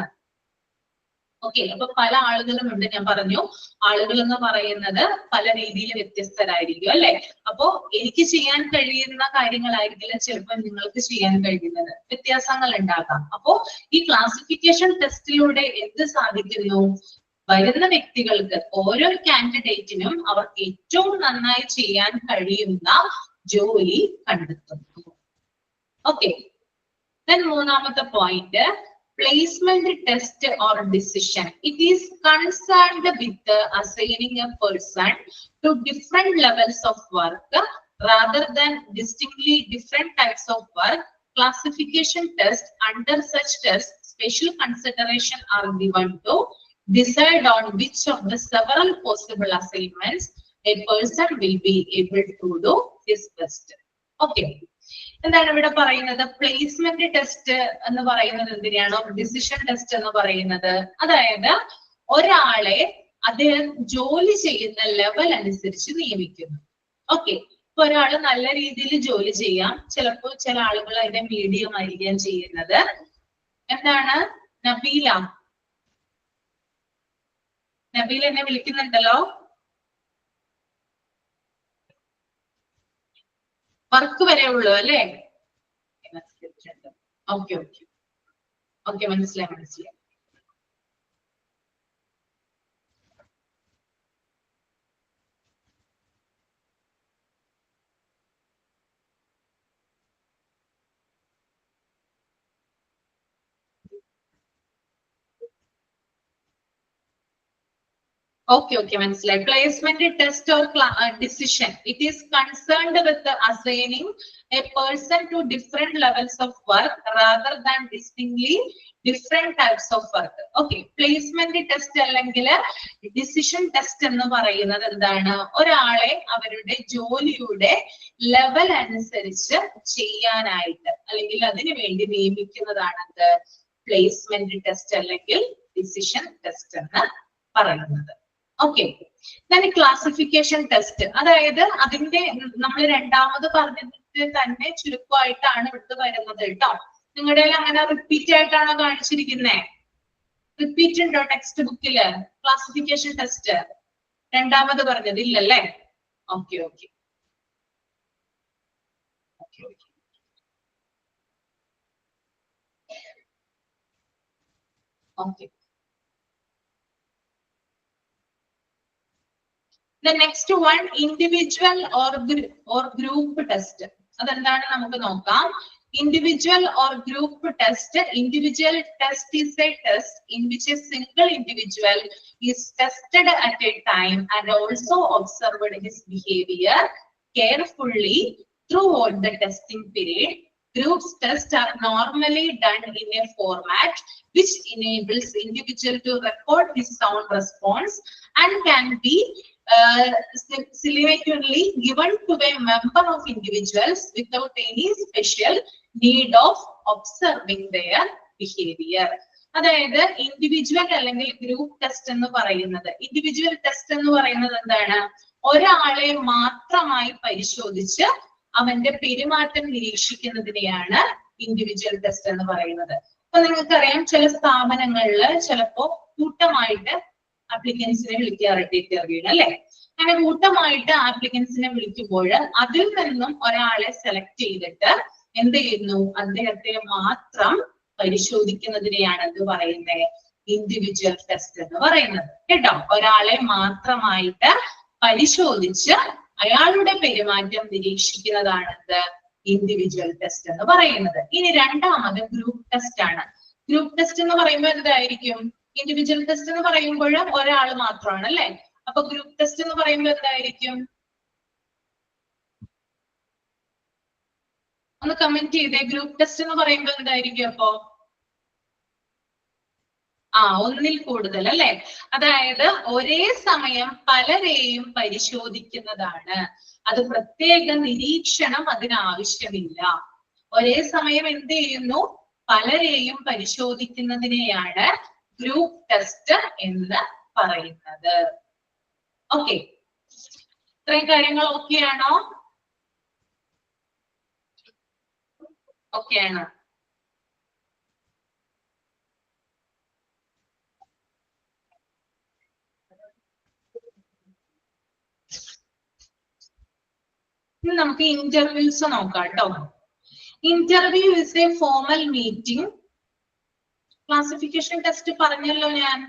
ഓക്കെ, അപ്പൊ പല ആളുകളും ഉണ്ട്. ഞാൻ പറഞ്ഞു, ആളുകൾ എന്ന് പറയുന്നത് പല രീതിയിൽ വ്യത്യസ്തരായിരിക്കും അല്ലെ. അപ്പോ എനിക്ക് ചെയ്യാൻ കഴിയുന്ന കാര്യങ്ങളായിരിക്കില്ല ചിലപ്പോൾ നിങ്ങൾക്ക് ചെയ്യാൻ കഴിയുന്നത്, വ്യത്യാസങ്ങൾ ഉണ്ടാകാം. അപ്പോ ഈ ക്ലാസിഫിക്കേഷൻ ടെസ്റ്റിലൂടെ എന്ത് സാധിക്കുന്നു? വരുന്ന വ്യക്തികൾക്ക്, ഓരോ കാൻഡിഡേറ്റിനും അവർക്ക് ഏറ്റവും നന്നായി ചെയ്യാൻ കഴിയുന്ന ജോലി കണ്ടെത്തുന്നു. ഓക്കെ, മൂന്നാമത്തെ point placement test or decision. It is concerned with assigning a person to different levels of work rather than distinctly different types of work. Classification test. Under such test, special consideration are given to decide on which of the several possible assignments a person will be able to do his best. Okay, എന്താണ് ഇവിടെ പറയുന്നത്? പ്ലേസ്മെന്റ് ടെസ്റ്റ് എന്ന് പറയുന്നത് എന്തിനാണോ ഡിസിഷൻ ടെസ്റ്റ് എന്ന് പറയുന്നത്, അതായത് ഒരാളെ അദ്ദേഹം ജോലി ചെയ്യുന്ന ലെവൽ അനുസരിച്ച് നിയമിക്കുന്നു. ഓക്കെ, ഇപ്പൊ ഒരാള് നല്ല രീതിയിൽ ജോലി ചെയ്യാം, ചിലപ്പോൾ ചില ആളുകൾ അതിന്റെ മീഡിയം ആയിരിക്കാം ചെയ്യുന്നത്. എന്താണ് നബീല? നബീല എന്നെ വിളിക്കുന്നുണ്ടല്ലോ. വർക്ക് വരെ ഉള്ളൂ അല്ലേ? ഓക്കെ ഓക്കെ ഓക്കെ, മനസ്സിലായി. Okay, മനസ്സിലായി. Placement test or decision. It is concerned with assigning a person to different levels of work rather than distinctly different types of work. Okay, placement test അല്ലെങ്കിൽ ഡിസിഷൻ ടെസ്റ്റ് എന്ന് പറയുന്നത് എന്താണ്? ഒരാളെ അവരുടെ ജോലിയുടെ ലെവൽ അനുസരിച്ച് ചെയ്യാനായിട്ട് അല്ലെങ്കിൽ അതിനു വേണ്ടി നിയമിക്കുന്നതാണ് പ്ലേസ്മെന്റ് ടെസ്റ്റ് അല്ലെങ്കിൽ ഡിസിഷൻ ടെസ്റ്റ് എന്ന് പറയുന്നത്. ഓക്കെ, ഞാൻ ക്ലാസിഫിക്കേഷൻ ടെസ്റ്റ്, അതായത് അതിന്റെ നമ്മൾ രണ്ടാമത് പറഞ്ഞിട്ട് തന്നെ ചുരുക്കമായിട്ടാണ് ഇവിടുത്തെ വരുന്നത് കേട്ടോ. നിങ്ങളുടെ അങ്ങനെ റിപ്പീറ്റ് ആയിട്ടാണോ കാണിച്ചിരിക്കുന്നേ? റിപ്പീറ്റ് ഉണ്ടോ ടെക്സ്റ്റ് ബുക്കില് ക്ലാസിഫിക്കേഷൻ ടെസ്റ്റ് രണ്ടാമത് പറഞ്ഞത്? ഇല്ലല്ലേ? Okay okay okay. The next one, individual or group test. അതെന്താണ് നമുക്ക് നോക്കാം. Individual or group test. Individual test is a test in which a single individual is tested at a time and also observed his behavior carefully throughout the testing period. Groups tests are normally done in a format which enables individual to record his sound response and can be selectively given to a member of individuals without any special need of observing their behavior. അതായത് ഇൻഡിവിജ്വൽ അല്ലെങ്കിൽ ഗ്രൂപ്പ് ടെസ്റ്റ് എന്ന് പറയുന്നത്, ഇൻഡിവിജ്വൽ ടെസ്റ്റ് എന്ന് പറയുന്നത് എന്താണ്? ഒരാളെ മാത്രമായി പരിശോധിച്ച് അവന്റെ പെരുമാറ്റം നിരീക്ഷിക്കുന്നതിനെയാണ് ഇൻഡിവിജ്വൽ ടെസ്റ്റ് എന്ന് പറയുന്നത്. അപ്പൊ നിങ്ങൾക്കറിയാം, ചില സ്ഥാപനങ്ങളിൽ ചിലപ്പോ കൂട്ടമായിട്ട് ആപ്ലിക്കൻസിനെ വിളിക്കാറുണ്ട് ഇന്റർവ്യൂവിന്, അല്ലെ? അങ്ങനെ കൂട്ടമായിട്ട് ആപ്ലിക്കൻസിനെ വിളിക്കുമ്പോൾ അതിൽ നിന്നും ഒരാളെ സെലക്ട് ചെയ്തിട്ട് എന്ത് ചെയ്യുന്നു? അദ്ദേഹത്തെ മാത്രം പരിശോധിക്കുന്നതിനെയാണ് എന്ത് പറയുന്നത്? ഇൻഡിവിജ്വൽ ടെസ്റ്റ് എന്ന് പറയുന്നത്. കേട്ടോ, ഒരാളെ മാത്രമായിട്ട് പരിശോധിച്ച് അയാളുടെ പെരുമാറ്റം നിരീക്ഷിക്കുന്നതാണ് എന്ത്? ഇൻഡിവിജ്വൽ ടെസ്റ്റ് എന്ന് പറയുന്നത്. ഇനി രണ്ടാമത് ഗ്രൂപ്പ് ടെസ്റ്റ് ആണ്. ഗ്രൂപ്പ് ടെസ്റ്റ് എന്ന് പറയുമ്പോൾ എന്തായിരിക്കും? ഇൻഡിവിജ്വൽ ടെസ്റ്റ് എന്ന് പറയുമ്പോൾ ഒരാൾ മാത്രമാണ്, അല്ലെ? അപ്പൊ ഗ്രൂപ്പ് ടെസ്റ്റ് എന്ന് പറയുമ്പോൾ എന്തായിരിക്കും? ഒന്ന് കമന്റ് ചെയ്തേ. ഗ്രൂപ്പ് ടെസ്റ്റ് എന്ന് പറയുമ്പോൾ എന്തായിരിക്കും? അപ്പോ ഒന്നിൽ കൂടുതൽ, അല്ലെ? അതായത് ഒരേ സമയം പലരെയും പരിശോധിക്കുന്നതാണ്. അത് പ്രത്യേക നിരീക്ഷണം അതിനാവശ്യമില്ല. ഒരേ സമയം എന്ത് ചെയ്യുന്നു? പലരെയും പരിശോധിക്കുന്നതിനെയാണ് ഗ്രൂപ്പ് ടെസ്റ്റ് എന്ന് പറയുന്നത്. ഓക്കെ, ഇത്രയും കാര്യങ്ങൾ ഓക്കെയാണോ? ഓക്കെയാണ്. ഇനി നമുക്ക് ഇന്റർവ്യൂസ് നോക്കാം കേട്ടോ. Interview is a formal meeting. Classification test പറഞ്ഞല്ലോ ഞാൻ.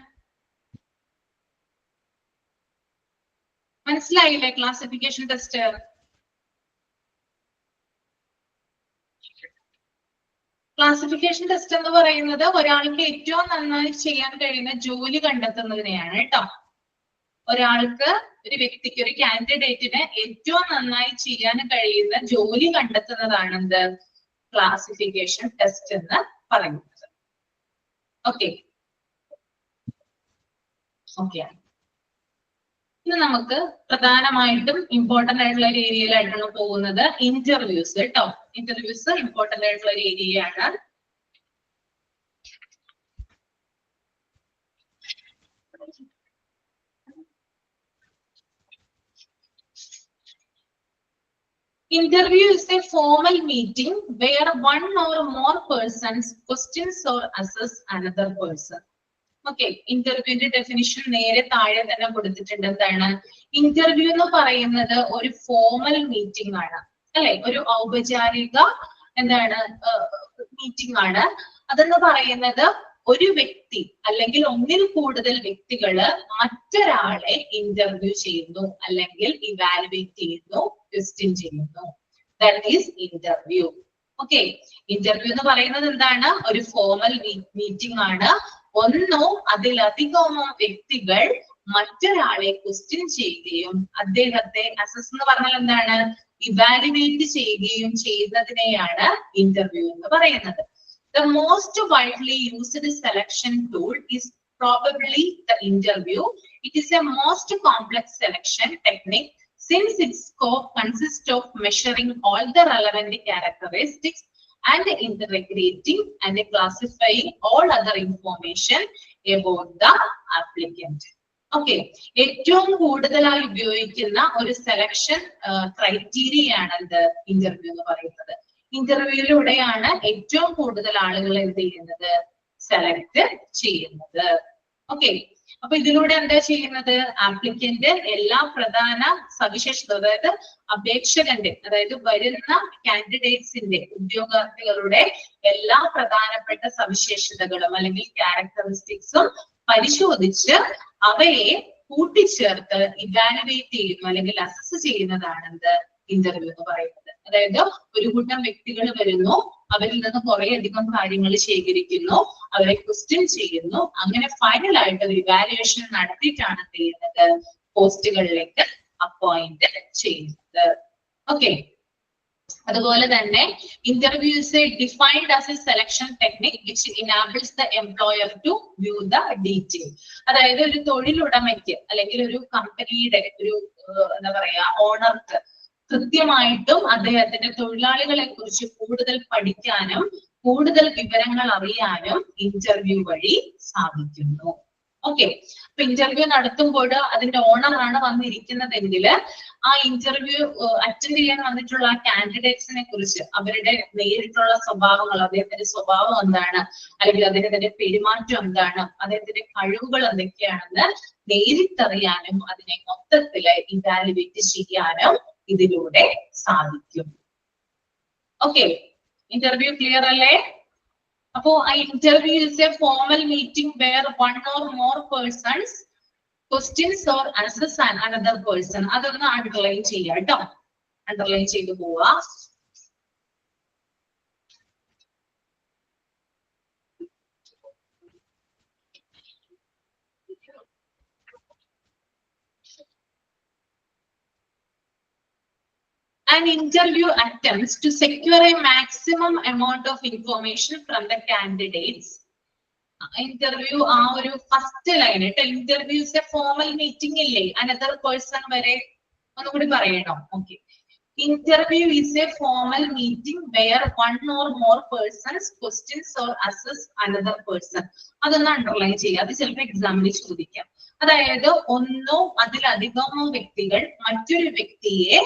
മനസ്സിലായില്ലേ ക്ലാസിഫിക്കേഷൻ ടെസ്റ്റ്? ക്ലാസിഫിക്കേഷൻ ടെസ്റ്റ് എന്ന് പറയുന്നത് ഒരാൾക്ക് ഏറ്റവും നന്നായി ചെയ്യാൻ കഴിയുന്ന ജോലി കണ്ടെത്തുന്നതിനെയാണ് കേട്ടോ. ഒരാൾക്ക്, ഒരു വ്യക്തിക്ക്, ഒരു കാൻഡിഡേറ്റിന് ഏറ്റവും നന്നായി ചെയ്യാൻ കഴിയുന്ന ജോലി കണ്ടെത്തുന്നതാണ് എന്ത്? ക്ലാസിഫിക്കേഷൻ ടെസ്റ്റ് എന്ന് പറയുന്നത്. ഓക്കെ, ഓക്കെയാണ്. ഇന്ന് നമുക്ക് പ്രധാനമായിട്ടും ഇമ്പോർട്ടന്റ് ആയിട്ടുള്ള ഒരു ഏരിയയിലായിട്ടാണ് പോകുന്നത്. ഇന്റർവ്യൂസ് കേട്ടോ. ഇന്റർവ്യൂസ് ഇമ്പോർട്ടന്റ് ആയിട്ടുള്ള ഒരു ഏരിയയാണ്. Interview is a formal meeting where one or more persons questions or assess another person. Okay, ഇന്റർവ്യൂവിന്റെ ഡെഫിനിഷൻ നേരെ താഴെ തന്നെ കൊടുത്തിട്ടുണ്ട്. എന്താണ് ഇന്റർവ്യൂ എന്ന് പറയുന്നത്? ഒരു ഫോർമൽ മീറ്റിംഗ് ആണ്, അല്ലെ? ഒരു ഔപചാരിക എന്താണ് മീറ്റിംഗ് ആണ്. അതെന്ന് പറയുന്നത് ഒരു വ്യക്തി അല്ലെങ്കിൽ ഒന്നിൽ കൂടുതൽ വ്യക്തികള് മറ്റൊരാളെ ഇന്റർവ്യൂ ചെയ്യുന്നു, അല്ലെങ്കിൽ ഇവാലുവേറ്റ് ചെയ്യുന്നു, ക്വസ്റ്റ്യൻ ചെയ്യുന്നു. That is interview. Okay, interview എന്ന് പറയുന്നത് എന്താണ്? ഒരു ഫോർമൽ മീറ്റിംഗ് ആണ്. ഒന്നോ അതിലധികമോ വ്യക്തികൾ മറ്റൊരാളെ ക്വസ്റ്റ്യൻ ചെയ്യുകയും അദ്ദേഹത്തെ അസസ് എന്ന് പറഞ്ഞാൽ എന്താണ്? ഇവാലുവേറ്റ് ചെയ്യുകയും ചെയ്യുന്നതിനെയാണ് ഇന്റർവ്യൂ എന്ന് പറയുന്നത്. The most widely used selection tool is probably the interview. It is a most complex selection technique since its scope consists of measuring all the relevant characteristics and integrating and classifying all other information about the applicant. Okay, ഏറ്റവും കൂടുതലായി ഉപയോഗിക്കുന്ന ഒരു സെലക്ഷൻ ക്രൈറ്റീരിയ ആണ് എന്ത്? ഇന്റർവ്യൂ എന്ന് പറയുന്നത്. ഇന്റർവ്യൂയിലൂടെയാണ് ഏറ്റവും കൂടുതൽ ആളുകൾ എന്ത് ചെയ്യുന്നത്? സെലക്ട് ചെയ്യുന്നത്. ഓക്കെ, അപ്പൊ ഇതിലൂടെ എന്താ ചെയ്യുന്നത്? ആപ്ലിക്കന്റ് എല്ലാ പ്രധാന സവിശേഷത, അതായത് അപേക്ഷകന്റെ, അതായത് വരുന്ന കാൻഡിഡേറ്റ്സിന്റെ, ഉദ്യോഗാർത്ഥികളുടെ എല്ലാ പ്രധാനപ്പെട്ട സവിശേഷതകളും അല്ലെങ്കിൽ ക്യാരക്ടറിസ്റ്റിക്സും പരിശോധിച്ച് അവയെ കൂട്ടിച്ചേർത്ത് ഇവാലുവേറ്റ് ചെയ്യുന്നു അല്ലെങ്കിൽ അസസ് ചെയ്യുന്നതാണ് എന്ത്? ഇന്റർവ്യൂ എന്ന് പറയുന്നത്. അതായത് ഒരു കൂട്ടം വ്യക്തികൾ വരുന്നു, അവരിൽ നിന്ന് കുറെ അധികം കാര്യങ്ങൾ ശേഖരിക്കുന്നു, അവരെ ക്വസ്റ്റ്യൻ ചെയ്യുന്നു, അങ്ങനെ ഫൈനൽ ആയിട്ട് ഒരു ഇവാലുവേഷൻ നടത്തിയിട്ടാണ് എന്ത് ചെയ്യുന്നത്, പോസ്റ്റുകളിലേക്ക് അപ്പോയിന്റ് ചെയ്യുന്നത്. ഓക്കെ, അതുപോലെ തന്നെ interviews defined as a selection technique which enables the employer to view the detail. അതായത് ഒരു തൊഴിലുടമയ്ക്ക് അല്ലെങ്കിൽ ഒരു കമ്പനിയുടെ ഒരു എന്താ പറയാ ഓണർക്ക് കൃത്യമായിട്ടും അദ്ദേഹത്തിന്റെ തൊഴിലാളികളെ കുറിച്ച് കൂടുതൽ പഠിക്കാനും കൂടുതൽ വിവരങ്ങൾ അറിയാനും ഇന്റർവ്യൂ വഴി സാധിക്കുന്നു. ഓക്കെ, അപ്പൊ ഇന്റർവ്യൂ നടത്തുമ്പോൾ അതിന്റെ ഓണറാണ് വന്നിരിക്കുന്നതെങ്കിൽ ആ ഇന്റർവ്യൂ അറ്റൻഡ് ചെയ്യാൻ വന്നിട്ടുള്ള ആ കാൻഡിഡേറ്റ്സിനെ കുറിച്ച് അവരുടെ നേരിട്ടുള്ള സ്വഭാവങ്ങൾ, അദ്ദേഹത്തിന്റെ സ്വഭാവം എന്താണ്, അല്ലെങ്കിൽ അദ്ദേഹത്തിന്റെ പെരുമാറ്റം എന്താണ്, അദ്ദേഹത്തിന്റെ കഴിവുകൾ എന്തൊക്കെയാണെന്ന് നേരിട്ടറിയാനും അതിനെ മൊത്തത്തില് ഇവാലുവേറ്റ് ചെയ്യാനും ഇതിലൂടെ സാധിക്കും. ഓക്കെ, ഇന്റർവ്യൂ ക്ലിയർ അല്ലേ? അപ്പോ ആ interview is a formal meeting where one or more persons questions or assess another person. അതൊന്ന് അണ്ടർലൈൻ ചെയ്യാം കേട്ടോ, അണ്ടർലൈൻ ചെയ്തു പോവാ. An interview attempts to secure a maximum amount of information from the candidates. Interview ആ ഒരു ഫസ്റ്റ് ലൈൻ കേട്ടോ, ഇന്റർവ്യൂസ് എ ഫോർമൽ മീറ്റിംഗ് ഇല്ലേ, അനദർ പേഴ്സൺ വരെ ഒന്നുകൂടി പറയണോ? Okay, interview is a formal meeting where one or more persons questions or assess another person. അതൊന്ന് അണ്ടർലൈൻ ചെയ്യുക, അത് ചിലപ്പോൾ എക്സാമിന് ചോദിക്കാം. അതായത് ഒന്നോ അതിലധികമോ വ്യക്തികൾ മറ്റൊരു വ്യക്തിയെ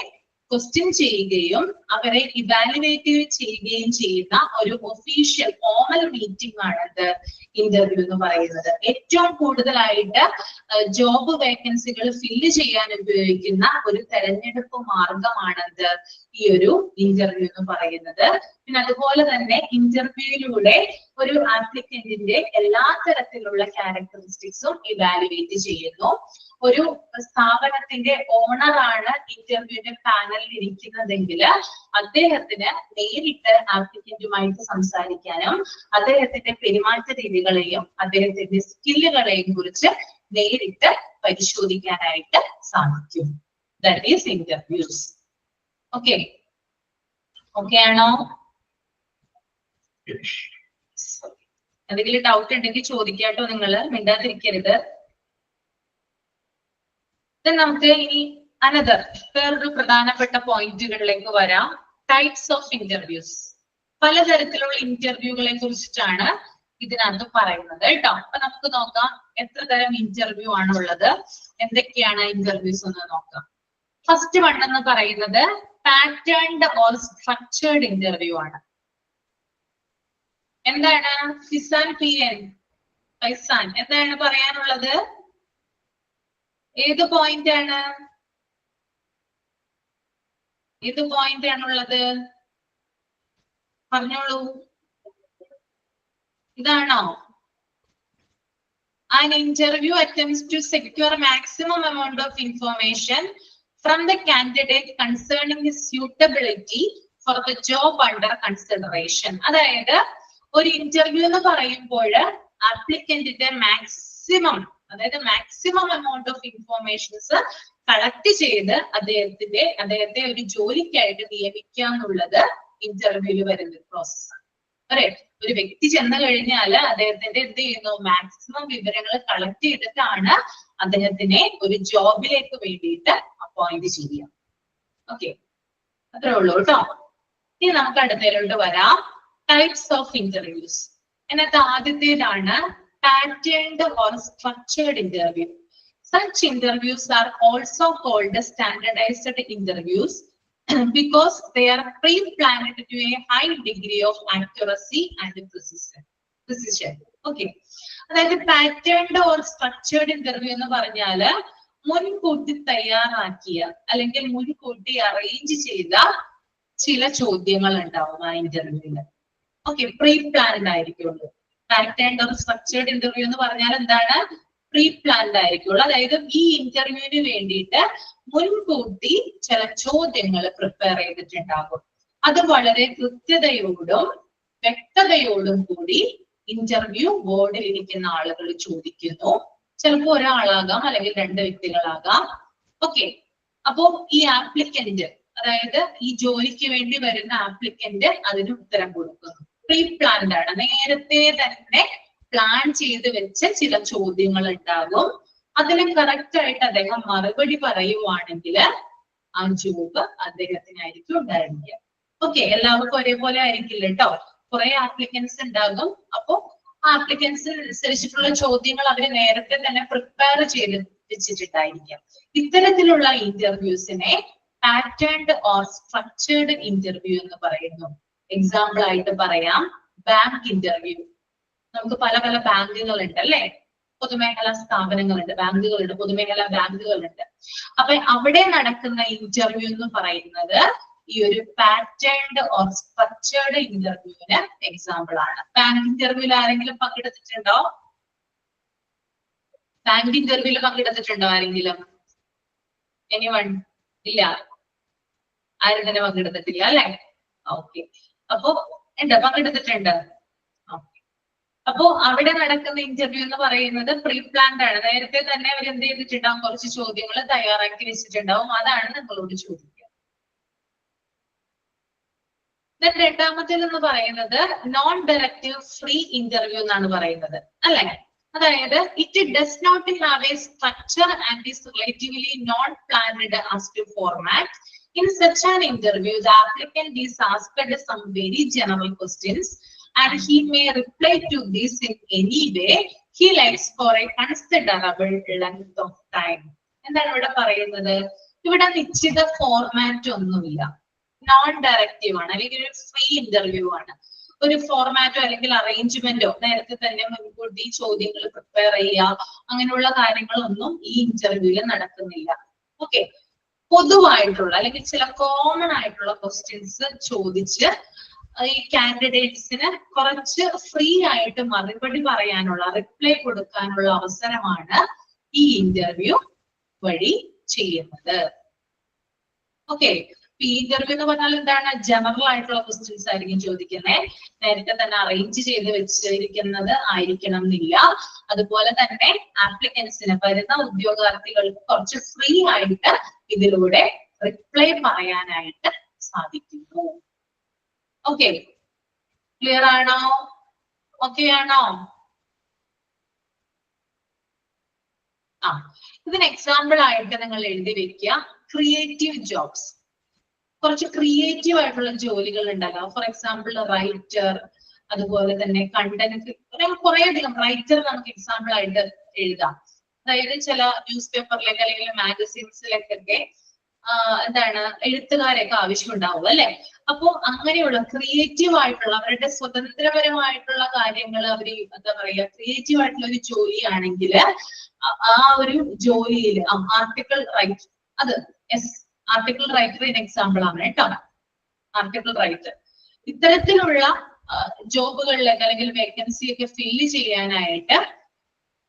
ക്വസ്റ്റ്യൻ ചെയ്യുകയും അവരെ ഇവാലുവേറ്റ് ചെയ്യുകയും ചെയ്യുന്ന ഒരു ഒഫീഷ്യൽ ഫോർമൽ മീറ്റിംഗ് ആണത് ഇന്റർവ്യൂ എന്ന് പറയുന്നത്. ഏറ്റവും കൂടുതലായിട്ട് ജോബ് വേക്കൻസികൾ ഫില്ല് ചെയ്യാൻ ഉപയോഗിക്കുന്ന ഒരു തെരഞ്ഞെടുപ്പ് മാർഗമാണത് ഈ ഒരു ഇന്റർവ്യൂ എന്ന് പറയുന്നത്. പിന്നെ അതുപോലെ തന്നെ ഇന്റർവ്യൂയിലൂടെ ഒരു ആപ്ലിക്കന്റിന്റെ എല്ലാ തരത്തിലുള്ള ക്യാരക്ടറിസ്റ്റിക്സും ഇവാലുവേറ്റ് ചെയ്യുന്നു. ഒരു സ്ഥാപനത്തിന്റെ ഓണറാണ് ഇന്റർവ്യൂവിന്റെ പാനലിൽ ഇരിക്കുന്നതെങ്കിൽ അദ്ദേഹത്തിന് നേരിട്ട് ആപ്ലിക്കന്റുമായിട്ട് സംസാരിക്കാനും അദ്ദേഹത്തിന്റെ പെരുമാറ്റ രീതികളെയും അദ്ദേഹത്തിന്റെ സ്കില്ലുകളെയും കുറിച്ച് നേരിട്ട് പരിശോധിക്കാനായിട്ട് സാധിക്കും. That is interviews. Okay, okay ആണോ? എന്തെങ്കിലും ഡൗട്ട് ഉണ്ടെങ്കിൽ ചോദിക്കാട്ടോ, നിങ്ങള് മിണ്ടാതിരിക്കരുത്. നമുക്ക് ഇനി അനദർ വേറൊരു പ്രധാനപ്പെട്ട പോയിന്റുകളിലേക്ക് വരാം. Types of interviews. പലതരത്തിലുള്ള ഇന്റർവ്യൂകളെ കുറിച്ചിട്ടാണ് ഇതിനകത്ത് പറയുന്നത് കേട്ടോ. അപ്പൊ നമുക്ക് നോക്കാം എത്ര തരം ഇന്റർവ്യൂ ആണുള്ളത്, എന്തൊക്കെയാണ് ഇന്റർവ്യൂസ് എന്ന് നോക്കാം. ഫസ്റ്റ് വൺ എന്ന് പറയുന്നത് പാറ്റേൺഡ് ഓർ സ്ട്രക്ചേർഡ് ഇന്റർവ്യൂ ആണ്. എന്താണ് ഫിസാൻ ഫൈസാൻ എന്താണ് പറയാനുള്ളത്? ഏത് പോയിന്റ് ആണ്, ഏത് പോയിന്റ് ആണുള്ളത്? പറഞ്ഞോളൂ. ഇതാണോ? An interview attempts to secure maximum amount of information from the candidate concerning his suitability for the job under consideration. അതായത് ഒരു ഇന്റർവ്യൂ എന്ന് പറയുമ്പോൾ ആപ്ലിക്കന്റിന്റെ maximum amount of informations collect ചെയ്ത് അദ്ദേഹത്തെ ഒരു ജോലിക്കായിട്ട് നിയമിക്കാന്നുള്ളത് ഇന്റർവ്യൂവിൽ വരുന്ന പ്രോസസ്സാണ്. അതെ, ഒരു വ്യക്തി ചെന്ന് കഴിഞ്ഞാൽ അദ്ദേഹത്തിന്റെ എന്ത് ചെയ്യുന്നു, മാക്സിമം വിവരങ്ങൾ കളക്ട് ചെയ്തിട്ടാണ് അദ്ദേഹത്തിനെ ഒരു ജോബിലേക്ക് വേണ്ടിയിട്ട് അപ്പോയിന്റ് ചെയ്യുക. ഓക്കെ, അത്രേ ഉള്ളൂ കേട്ടോ. ഇനി നമുക്ക് അടുത്തതിലോട്ട് വരാം. Types of interviews. അതിനകത്ത് ആദ്യത്തേതാണ് patterned or structured interview. Such interviews are also called standardized interviews because they are pre-planned to a high degree of accuracy and precision. Okay. അതായത് പാറ്റേൺഡ് ഓർ സ്ട്രക്ചേർഡ് ഇന്റർവ്യൂ എന്ന് പറഞ്ഞാല് മുൻകൂട്ടി തയ്യാറാക്കിയ അല്ലെങ്കിൽ മുൻകൂട്ടി അറേഞ്ച് ചെയ്ത ചില ചോദ്യങ്ങൾ ഉണ്ടാവും ആ ഇന്റർവ്യൂവില്. ഓക്കെ, പ്രീ പ്ലാൻഡ് ആയിരിക്കുള്ളൂ. പാറ്റേൺഡ് ഓർ സ്ട്രക്ചേർഡ് ഇന്റർവ്യൂ എന്ന് പറഞ്ഞാൽ എന്താണ്? പ്രീ പ്ലാൻഡ് ആയിരിക്കുള്ളൂ. അതായത് ഈ ഇന്റർവ്യൂവിന് വേണ്ടിയിട്ട് മുൻകൂട്ടി ചില ചോദ്യങ്ങൾ പ്രിപ്പയർ ചെയ്തിട്ടുണ്ടാകും. അത് വളരെ കൃത്യതയോടും വ്യക്തതയോടും കൂടി ഇന്റർവ്യൂ ബോർഡിൽ ഇരിക്കുന്ന ആളുകൾ ചോദിക്കുന്നു. ചിലപ്പോൾ ഒരാളാകാം, അല്ലെങ്കിൽ 2 വ്യക്തികളാകാം. ഓക്കെ, അപ്പോ ഈ ആപ്ലിക്കന്റ്, അതായത് ഈ ജോലിക്ക് വേണ്ടി വരുന്ന ആപ്ലിക്കന്റ് അതിന് ഉത്തരം കൊടുക്കുന്നു. പ്രീ പ്ലാൻഡ് ആണ്, നേരത്തെ തന്നെ പ്ലാൻ ചെയ്ത് വെച്ച ചില ചോദ്യങ്ങൾ ഉണ്ടാകും. അതിന് കറക്റ്റ് ആയിട്ട് അദ്ദേഹം മറുപടി പറയുവാണെങ്കിൽ ആ ജോബ് അദ്ദേഹത്തിനായിരിക്കും ഉണ്ടായിരിക്കുക. ഓക്കെ, എല്ലാവർക്കും ഒരേപോലെ ആയിരിക്കില്ല കേട്ടോ. കുറെ ആപ്ലിക്കൻസ് ഉണ്ടാകും. അപ്പോ ആപ്ലിക്കൻസ് അനുസരിച്ചിട്ടുള്ള ചോദ്യങ്ങൾ അവര് നേരത്തെ തന്നെ പ്രിപ്പയർ ചെയ്ത് വെച്ചിട്ടുണ്ടായിരിക്കാം. ഇത്തരത്തിലുള്ള ഇന്റർവ്യൂസിനെ പാറ്റേൺഡ് ഓർ സ്ട്രക്ചേർഡ് ഇന്റർവ്യൂ എന്ന് പറയുന്നു. എക്സാമ്പിൾ ആയിട്ട് പറയാം, ബാങ്ക് ഇന്റർവ്യൂ. നമുക്ക് പല പല ബാങ്കുകളുണ്ട് അല്ലെ, പൊതുമേഖലാ സ്ഥാപനങ്ങളുണ്ട്, ബാങ്കുകളുണ്ട്, പൊതുമേഖലാ ബാങ്കുകളുണ്ട്. അപ്പൊ അവിടെ നടക്കുന്ന ഇന്റർവ്യൂ എന്ന് പറയുന്നത് ഈ ഒരു പാറ്റേൺഡ് ഓർ സ്ട്രക്ചേർഡ് ഇന്റർവ്യൂവിന് എക്സാമ്പിൾ ആണ്. ബാങ്ക് ഇന്റർവ്യൂവിൽ ആരെങ്കിലും പങ്കെടുത്തിട്ടുണ്ടോ? ബാങ്ക് ഇന്റർവ്യൂവിൽ പങ്കെടുത്തിട്ടുണ്ടോ ആരെങ്കിലും? എനിവൺ? ഇല്ല, ആരും തന്നെ പങ്കെടുത്തിട്ടില്ല അല്ലെ? ഓക്കെ, അപ്പോ എന്താ പങ്കെടുത്തിട്ടുണ്ട്? അപ്പോ അവിടെ നടക്കുന്ന ഇന്റർവ്യൂ എന്ന് പറയുന്നത് പ്രീ പ്ലാൻഡ് ആണ്. നേരത്തെ തന്നെ അവർ എന്ത് ചെയ്തിട്ടുണ്ടാവും, കുറച്ച് ചോദ്യങ്ങൾ തയ്യാറാക്കി വെച്ചിട്ടുണ്ടാവും. അതാണ് നിങ്ങളോട് ചോദിക്കുക. രണ്ടാമത്തേതെന്ന് പറയുന്നത് നോൺ ഡയറക്റ്റീവ് ഫ്രീ ഇന്റർവ്യൂ എന്നാണ് പറയുന്നത് അല്ലെ. അതായത് it does not have a structure and is relatively non planned as to format. In such an interview, the applicant is asked some very general questions and he may reply to this in any way he likes for a considerable length of time. എന്താണ് ഇവിടെ പറയുന്നത്? ഇവിടെ നിശ്ചിത ഫോർമാറ്റ് ഒന്നുമില്ല, നോൺ ഡയറക്റ്റീവ് ആണ്, അല്ലെങ്കിൽ ഒരു ഫ്രീ ഇന്റർവ്യൂ ആണ്. ഒരു ഫോർമാറ്റോ അല്ലെങ്കിൽ അറേഞ്ച്മെന്റോ നേരത്തെ തന്നെ മുൻകൂട്ടി ചോദ്യങ്ങൾ പ്രിപ്പയർ ചെയ്യുക, അങ്ങനെയുള്ള കാര്യങ്ങളൊന്നും ഈ ഇന്റർവ്യൂവിൽ നടക്കുന്നില്ല. ഓക്കെ, പൊതുവായിട്ടുള്ള അല്ലെങ്കിൽ ചില കോമൺ ആയിട്ടുള്ള ക്വസ്റ്റ്യൻസ് ചോദിച്ച് ഈ കാൻഡിഡേറ്റ്സിന് കുറച്ച് ഫ്രീ ആയിട്ട് മറുപടി പറയാനുള്ള, റിപ്ലൈ കൊടുക്കാനുള്ള അവസരമാണ് ഈ ഇന്റർവ്യൂ വഴി ചെയ്യുന്നത്. ഓക്കെ, ഈ ഇന്റർവ്യൂ എന്ന് പറഞ്ഞാൽ എന്താണ്? ജനറൽ ആയിട്ടുള്ള ക്വസ്റ്റ്യൻസ് ആയിരിക്കും ചോദിക്കുന്നത്. നേരത്തെ തന്നെ അറേഞ്ച് ചെയ്ത് വെച്ചിരിക്കുന്നത് ആയിരിക്കണം എന്നില്ല. അതുപോലെ തന്നെ ആപ്ലിക്കൻസിന്, വരുന്ന ഉദ്യോഗാർത്ഥികൾക്ക് കുറച്ച് ഫ്രീ ആയിട്ട് ഇതിലൂടെ റിപ്ലൈ പറയാനായിട്ട് സാധിക്കുന്നു. ഓക്കെ, ക്ലിയർ ആണോ? ഓക്കെ ആണോ? ഇതിന് എക്സാമ്പിൾ ആയിട്ട് നിങ്ങൾ എഴുതി വെക്കുക ക്രിയേറ്റീവ് ജോബ്സ്. കുറച്ച് ക്രിയേറ്റീവ് ആയിട്ടുള്ള ജോലികൾ ഉണ്ടാകാം. ഫോർ എക്സാമ്പിൾ റൈറ്റർ, അതുപോലെ തന്നെ കണ്ടന്റ്, കുറെ അധികം. റൈറ്റർ നമുക്ക് എക്സാമ്പിൾ ആയിട്ട് എഴുതാം. അതായത് ചില ന്യൂസ് പേപ്പറിലേക്ക് അല്ലെങ്കിൽ മാഗസീൻസിലേക്കൊക്കെ എന്താണ് എഴുത്തുകാരെയൊക്കെ ആവശ്യമുണ്ടാവും അല്ലെ. അപ്പോ അങ്ങനെയുള്ള ക്രിയേറ്റീവ് ആയിട്ടുള്ള, അവരുടെ സ്വതന്ത്രപരമായിട്ടുള്ള കാര്യങ്ങൾ അവർ എന്താ പറയുക, ക്രിയേറ്റീവ് ആയിട്ടുള്ള ഒരു ജോലിയാണെങ്കിൽ ആ ഒരു ജോലിയിൽ ആർട്ടിക്കിൾ റൈറ്റ്, അത് ആർട്ടിക്കിൾ റൈറ്റർ എക്സാമ്പിൾ ആണ് കേട്ടോ. ആർട്ടിക്കിൾ റൈറ്റർ ഇത്തരത്തിലുള്ള ജോബുകളിലേക്ക് അല്ലെങ്കിൽ വേക്കൻസി ഒക്കെ ഫില്ല് ചെയ്യാനായിട്ട്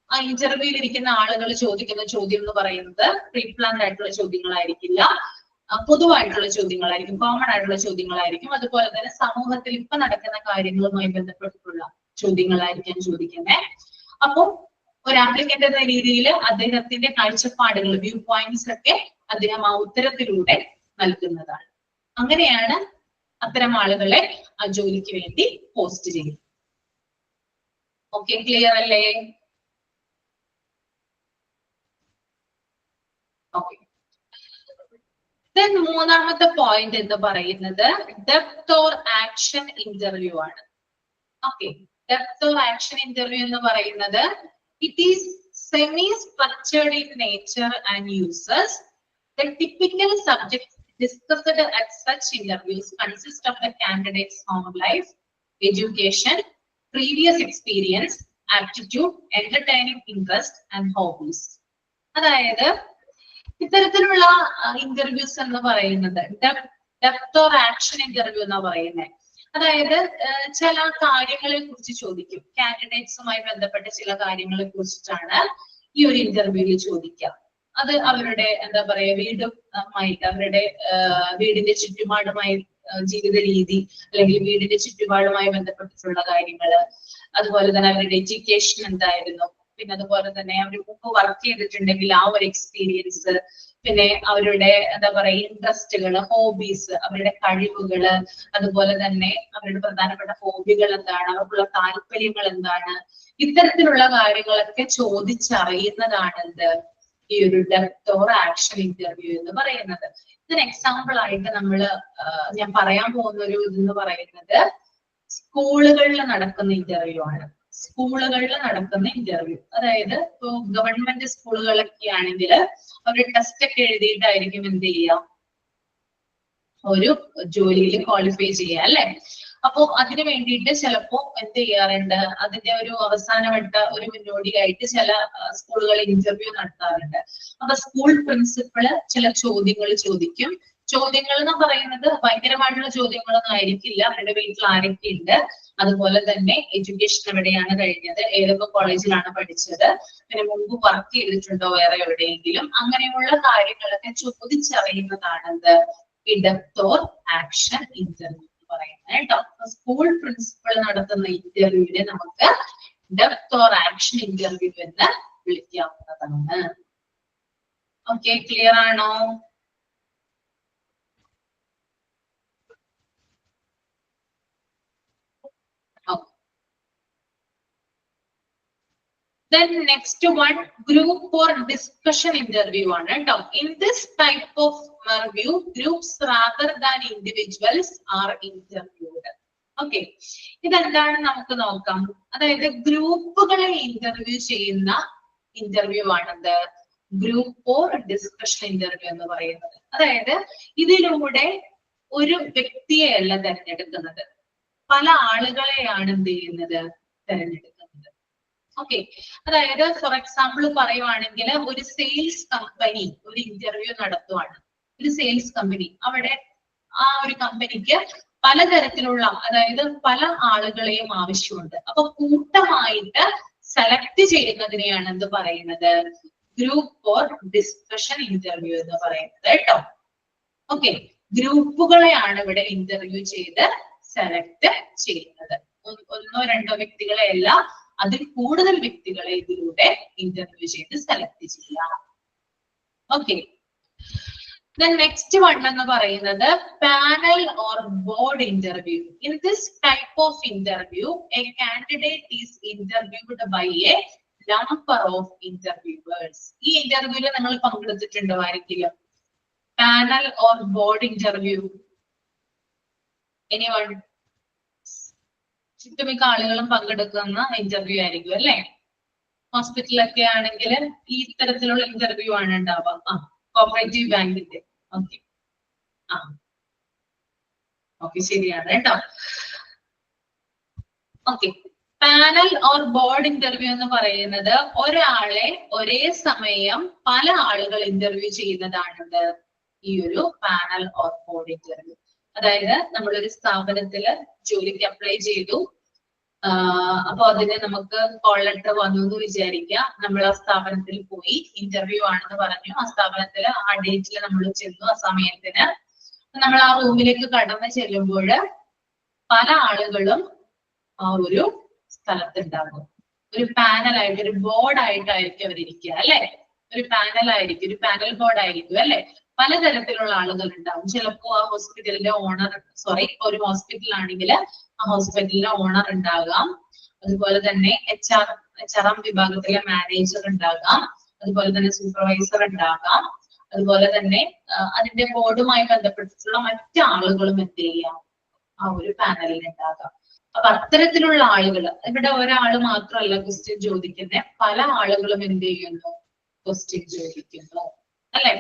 ആ ഇന്റർവ്യൂവിൽ ഇരിക്കുന്ന ആളുകൾ ചോദിക്കുന്ന ചോദ്യം എന്ന് പറയുന്നത് പ്രീ പ്ലാൻഡ് ആയിട്ടുള്ള ചോദ്യങ്ങളായിരിക്കില്ല, പൊതുവായിട്ടുള്ള ചോദ്യങ്ങളായിരിക്കും, കോമൺ ആയിട്ടുള്ള ചോദ്യങ്ങളായിരിക്കും. അതുപോലെ തന്നെ സമൂഹത്തിൽ ഇപ്പൊ നടക്കുന്ന കാര്യങ്ങളുമായി ബന്ധപ്പെട്ടിട്ടുള്ള ചോദ്യങ്ങളായിരിക്കും ചോദിക്കുന്നത്. അപ്പൊ ഒരു ആപ്ലിക്കന്റ് എന്ന രീതിയിൽ അദ്ദേഹത്തിന്റെ കാഴ്ചപ്പാടുകൾ, വ്യൂ പോയിന്റ്സ് ഒക്കെ അദ്ദേഹം ആ ഉത്തരത്തിലൂടെ നൽകുന്നതാണ്. അങ്ങനെയാണ് അത്തരം ആളുകളെ ആ ജോലിക്ക് വേണ്ടി പോസ്റ്റ് ചെയ്യുന്നത്. ഓക്കെ, ക്ലിയർ അല്ലേ? ഓക്കെ, മൂന്നാമത്തെ പോയിന്റ് എന്ന് പറയുന്നത് ഡെപ്ത് ഓർ ആക്ഷൻ ഇന്റർവ്യൂ ആണ്. Okay, depth or action interview എന്ന് പറയുന്നത് it is semi structured in nature and uses. The typical subjects discussed at such interviews consist of the candidate's home life, education, previous experience, aptitude, entertaining interest, and hobbies. അതായത് ഇത്തരത്തിലുള്ള ഇന്റർവ്യൂസ് എന്ന് പറയുന്നത് ഡെപ്ത് ഓർ ആക്ഷൻ ഇന്റർവ്യൂ എന്നാ പറയുന്നത്. അതായത് ചില കാര്യങ്ങളെ കുറിച്ച് ചോദിക്കും, കാൻഡിഡേറ്റ്സുമായി ബന്ധപ്പെട്ട ചില കാര്യങ്ങളെ കുറിച്ചിട്ടാണ് ഈ ഒരു ഇന്റർവ്യൂവിൽ ചോദിക്കാം. അത് അവരുടെ എന്താ പറയാ വീടുമായിട്ട് അവരുടെ വീടിന്റെ ചുറ്റുപാടുമായി ജീവിത രീതി അല്ലെങ്കിൽ വീടിന്റെ ചുറ്റുപാടുമായി ബന്ധപ്പെട്ടിട്ടുള്ള കാര്യങ്ങള്, അതുപോലെ തന്നെ അവരുടെ എഡ്യൂക്കേഷൻ എന്തായിരുന്നു, പിന്നെ അതുപോലെ തന്നെ അവർ മുമ്പ് വർക്ക് ചെയ്തിട്ടുണ്ടെങ്കിൽ ആ ഒരു എക്സ്പീരിയൻസ്, പിന്നെ അവരുടെ എന്താ പറയാ ഇൻട്രസ്റ്റുകള്, ഹോബീസ്, അവരുടെ കഴിവുകള്, അതുപോലെ തന്നെ അവരുടെ പ്രധാനപ്പെട്ട ഹോബികൾ എന്താണ്, അവർക്കുള്ള താല്പര്യങ്ങൾ എന്താണ്, ഇത്തരത്തിലുള്ള കാര്യങ്ങളൊക്കെ ചോദിച്ചറിയുന്നതാണ് എന്ത് ഈ ഒരു ഡെപ്ത് ഓർ ആക്ഷൻ ഇന്റർവ്യൂ എന്ന് പറയുന്നത്. ഇതിന് എക്സാമ്പിൾ ആയിട്ട് ഞാൻ പറയാൻ പോകുന്ന ഒരു ഇതെന്ന് പറയുന്നത് സ്കൂളുകളിൽ നടക്കുന്ന ഇന്റർവ്യൂ ആണ്. സ്കൂളുകളിൽ നടക്കുന്ന ഇന്റർവ്യൂ, അതായത് ഇപ്പൊ ഗവൺമെന്റ് സ്കൂളുകളൊക്കെ ആണെങ്കിൽ അവർ ടെസ്റ്റ് ഒക്കെ എഴുതിയിട്ടായിരിക്കും എന്ത് ചെയ്യുക, ഒരു ജോലിയിൽ ക്വാളിഫൈ ചെയ്യുക അല്ലെ. അപ്പോ അതിന് വേണ്ടിയിട്ട് ചിലപ്പോ എന്ത് ചെയ്യാറുണ്ട്, അതിന്റെ ഒരു അവസാനവട്ട ഒരു മുന്നോടിയായിട്ട് ചില സ്കൂളുകൾ ഇന്റർവ്യൂ നടത്താറുണ്ട്. അപ്പൊ സ്കൂൾ പ്രിൻസിപ്പള് ചില ചോദ്യങ്ങൾ ചോദിക്കും. ചോദ്യങ്ങൾ എന്ന് പറയുന്നത് ഭയങ്കരമായിട്ടുള്ള ചോദ്യങ്ങളൊന്നും ആയിരിക്കില്ല. അവരുടെ വീട്ടിൽ ആരൊക്കെ ഉണ്ട്, അതുപോലെ തന്നെ എഡ്യൂക്കേഷൻ എവിടെയാണ് കഴിഞ്ഞത്, ഏതൊക്കെ കോളേജിലാണ് പഠിച്ചത്, പിന്നെ മുമ്പ് വർക്ക് ചെയ്തിട്ടുണ്ടോ വേറെ എവിടെയെങ്കിലും, അങ്ങനെയുള്ള കാര്യങ്ങളൊക്കെ ചോദിച്ചറിയുന്നതാണെന്ത് ഈ ഡെപ്ത് ഓർ ആക്ഷൻ ഇന്റർവ്യൂ എന്ന് പറയുന്നത് കേട്ടോ. സ്കൂൾ പ്രിൻസിപ്പൾ നടത്തുന്ന ഇന്റർവ്യൂവിനെ നമുക്ക് ഡെപ്ത് ഓർ ആക്ഷൻ ഇന്റർവ്യൂ എന്ന് വിളിക്കാവുന്നതാണ്. ഓക്കെ, ക്ലിയർ ആണോ? Then next one, group or discussion interview ആണ് കേട്ടോ. In this type of interview, groups rather than individuals are interviewed. Okay, ഇതെന്താണ് നമുക്ക് നോക്കാം. അതായത് ഗ്രൂപ്പുകളെ ഇന്റർവ്യൂ ചെയ്യുന്ന ഇന്റർവ്യൂ ആണെന്ത് ഗ്രൂപ്പ് ഓർ ഡിസ്കഷൻ ഇന്റർവ്യൂ എന്ന് പറയുന്നത്. അതായത് ഇതിലൂടെ ഒരു വ്യക്തിയെയല്ല തിരഞ്ഞെടുക്കുന്നത്, പല ആളുകളെയാണ് എന്ത് ചെയ്യുന്നത്, തിരഞ്ഞെടുക്കുന്നത്. ഓക്കെ, അതായത് ഫോർ എക്സാമ്പിൾ പറയുവാണെങ്കിൽ ഒരു സെയിൽസ് കമ്പനി ഒരു ഇന്റർവ്യൂ നടത്തുവാണ്. ഒരു സെയിൽസ് കമ്പനി, അവിടെ ആ ഒരു കമ്പനിക്ക് പലതരത്തിലുള്ള അതായത് പല ആളുകളെയും ആവശ്യമുണ്ട്. അപ്പൊ കൂട്ടമായിട്ട് സെലക്ട് ചെയ്യുന്നതിനെയാണ് എന്ത് പറയുന്നത്, ഗ്രൂപ്പ് ഓർ ഡിസ്കഷൻ ഇന്റർവ്യൂ എന്ന് പറയുന്നത് കേട്ടോ. ഓക്കെ, ഗ്രൂപ്പുകളെയാണ് ഇവിടെ ഇന്റർവ്യൂ ചെയ്ത് സെലക്ട് ചെയ്യുന്നത്. ഒന്നോ രണ്ടോ വ്യക്തികളെ അല്ല, അതിൽ കൂടുതൽ വ്യക്തികളെ ഇതിലൂടെ ഇന്റർവ്യൂ ചെയ്ത് സെലക്ട് ചെയ്യാം. ഓക്കെ, then next one എന്ന് പറയുന്നത് panel or board interview. In this type of interview, a candidate is interviewed by a number of interviewers. ഈ ഇന്റർവ്യൂവിൽ നിങ്ങൾ പങ്കെടുത്തിട്ടുണ്ടോ ആരെങ്കിലും? Panel or board interview, anyone? ചുറ്റുമിക്ക ആളുകളും പങ്കെടുക്കുന്ന ഇന്റർവ്യൂ ആയിരിക്കും അല്ലെ. ഹോസ്പിറ്റലൊക്കെ ആണെങ്കിൽ ഈ തരത്തിലുള്ള ഇന്റർവ്യൂ ആണ് ഉണ്ടാവുക. കോപ്പറേറ്റീവ് ബാങ്കിന്റെ. ഓക്കെ, ഓക്കെ, ശരിയാണ് കേട്ടോ. Okay, panel or board interview എന്ന് പറയുന്നത് ഒരാളെ ഒരേ സമയം പല ആളുകൾ ഇന്റർവ്യൂ ചെയ്യുന്നതാണത് ഈ ഒരു പാനൽ ഓർ ബോർഡ് ഇന്റർവ്യൂ. അതായത് നമ്മളൊരു സ്ഥാപനത്തില് ജോലിക്ക് അപ്ലൈ ചെയ്തു, അപ്പൊ അതിന് നമുക്ക് കോൾ ലെറ്റർ വന്നു എന്ന് വിചാരിക്കുക. നമ്മൾ ആ സ്ഥാപനത്തിൽ പോയി, ഇന്റർവ്യൂ ആണെന്ന് പറഞ്ഞു, ആ സ്ഥാപനത്തില് ആ ഡേറ്റിൽ നമ്മൾ ചെന്നു. ആ സമയത്തിന് നമ്മൾ ആ റൂമിലേക്ക് കടന്നു ചെല്ലുമ്പോൾ പല ആളുകളും ആ ഒരു സ്ഥലത്തുണ്ടാകും. ഒരു പാനലായിട്ട്, ഒരു ബോർഡായിട്ടായിരിക്കും അവരിയ്ക്കുക അല്ലെ. ഒരു പാനലായിരിക്കും, ഒരു പാനൽ ബോർഡ് ആയിരിക്കും അല്ലെ. പലതരത്തിലുള്ള ആളുകൾ ഉണ്ടാവും. ചിലപ്പോ ആ ഹോസ്പിറ്റലിന്റെ ഓണർ, ഒരു ഹോസ്പിറ്റൽ ആണെങ്കിൽ ആ ഹോസ്പിറ്റലിന്റെ ഓണർ ഉണ്ടാകാം. അതുപോലെ തന്നെ HR വിഭാഗത്തിലെ മാനേജർ ഉണ്ടാകാം. അതുപോലെ തന്നെ സൂപ്പർവൈസർ ഉണ്ടാകാം. അതുപോലെ തന്നെ അതിന്റെ ബോർഡുമായി ബന്ധപ്പെട്ടിട്ടുള്ള മറ്റു ആളുകളും എന്ത് ചെയ്യാം, ആ ഒരു പാനലിൽ ഉണ്ടാകാം. അപ്പൊ അത്തരത്തിലുള്ള ആളുകൾ, ഇവിടെ ഒരാൾ മാത്രമല്ല ക്വസ്റ്റ്യൻ ചോദിക്കുന്നത്, പല ആളുകളും എന്ത് ചെയ്യുന്നു, ക്വസ്റ്റ്യൻ ചോദിക്കുന്നു അല്ലെ.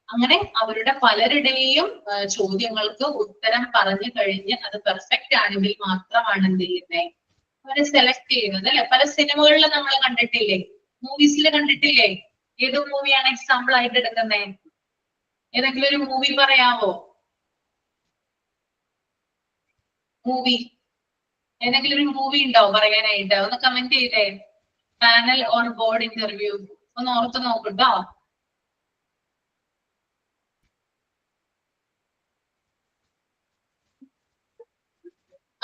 അങ്ങനെ അവരുടെ പലരുടെയും ചോദ്യങ്ങൾക്ക് ഉത്തരം പറഞ്ഞു കഴിഞ്ഞ് അത് പെർഫെക്റ്റ് ആണെങ്കിൽ മാത്രമാണ് എന്ത് ചെയ്യുന്നത്, അവരെ സെലക്ട് ചെയ്യുന്നത് അല്ലെ. പല സിനിമകളിൽ നമ്മൾ കണ്ടിട്ടില്ലേ, മൂവീസിൽ കണ്ടിട്ടില്ലേ? ഏത് മൂവിയാണ് എക്സാമ്പിൾ ആയിട്ട് എടുക്കുന്നത്? ഏതെങ്കിലും ഒരു മൂവി പറയാവോ? മൂവി, ഏതെങ്കിലും ഒരു മൂവി ഉണ്ടോ പറയാനായിട്ട്? ഒന്ന് കമന്റ് ചെയ്തേ. പാനൽ ഓർ ബോർഡ് ഇന്റർവ്യൂ ഒന്ന് ഓർത്ത് നോക്കട്ടോ.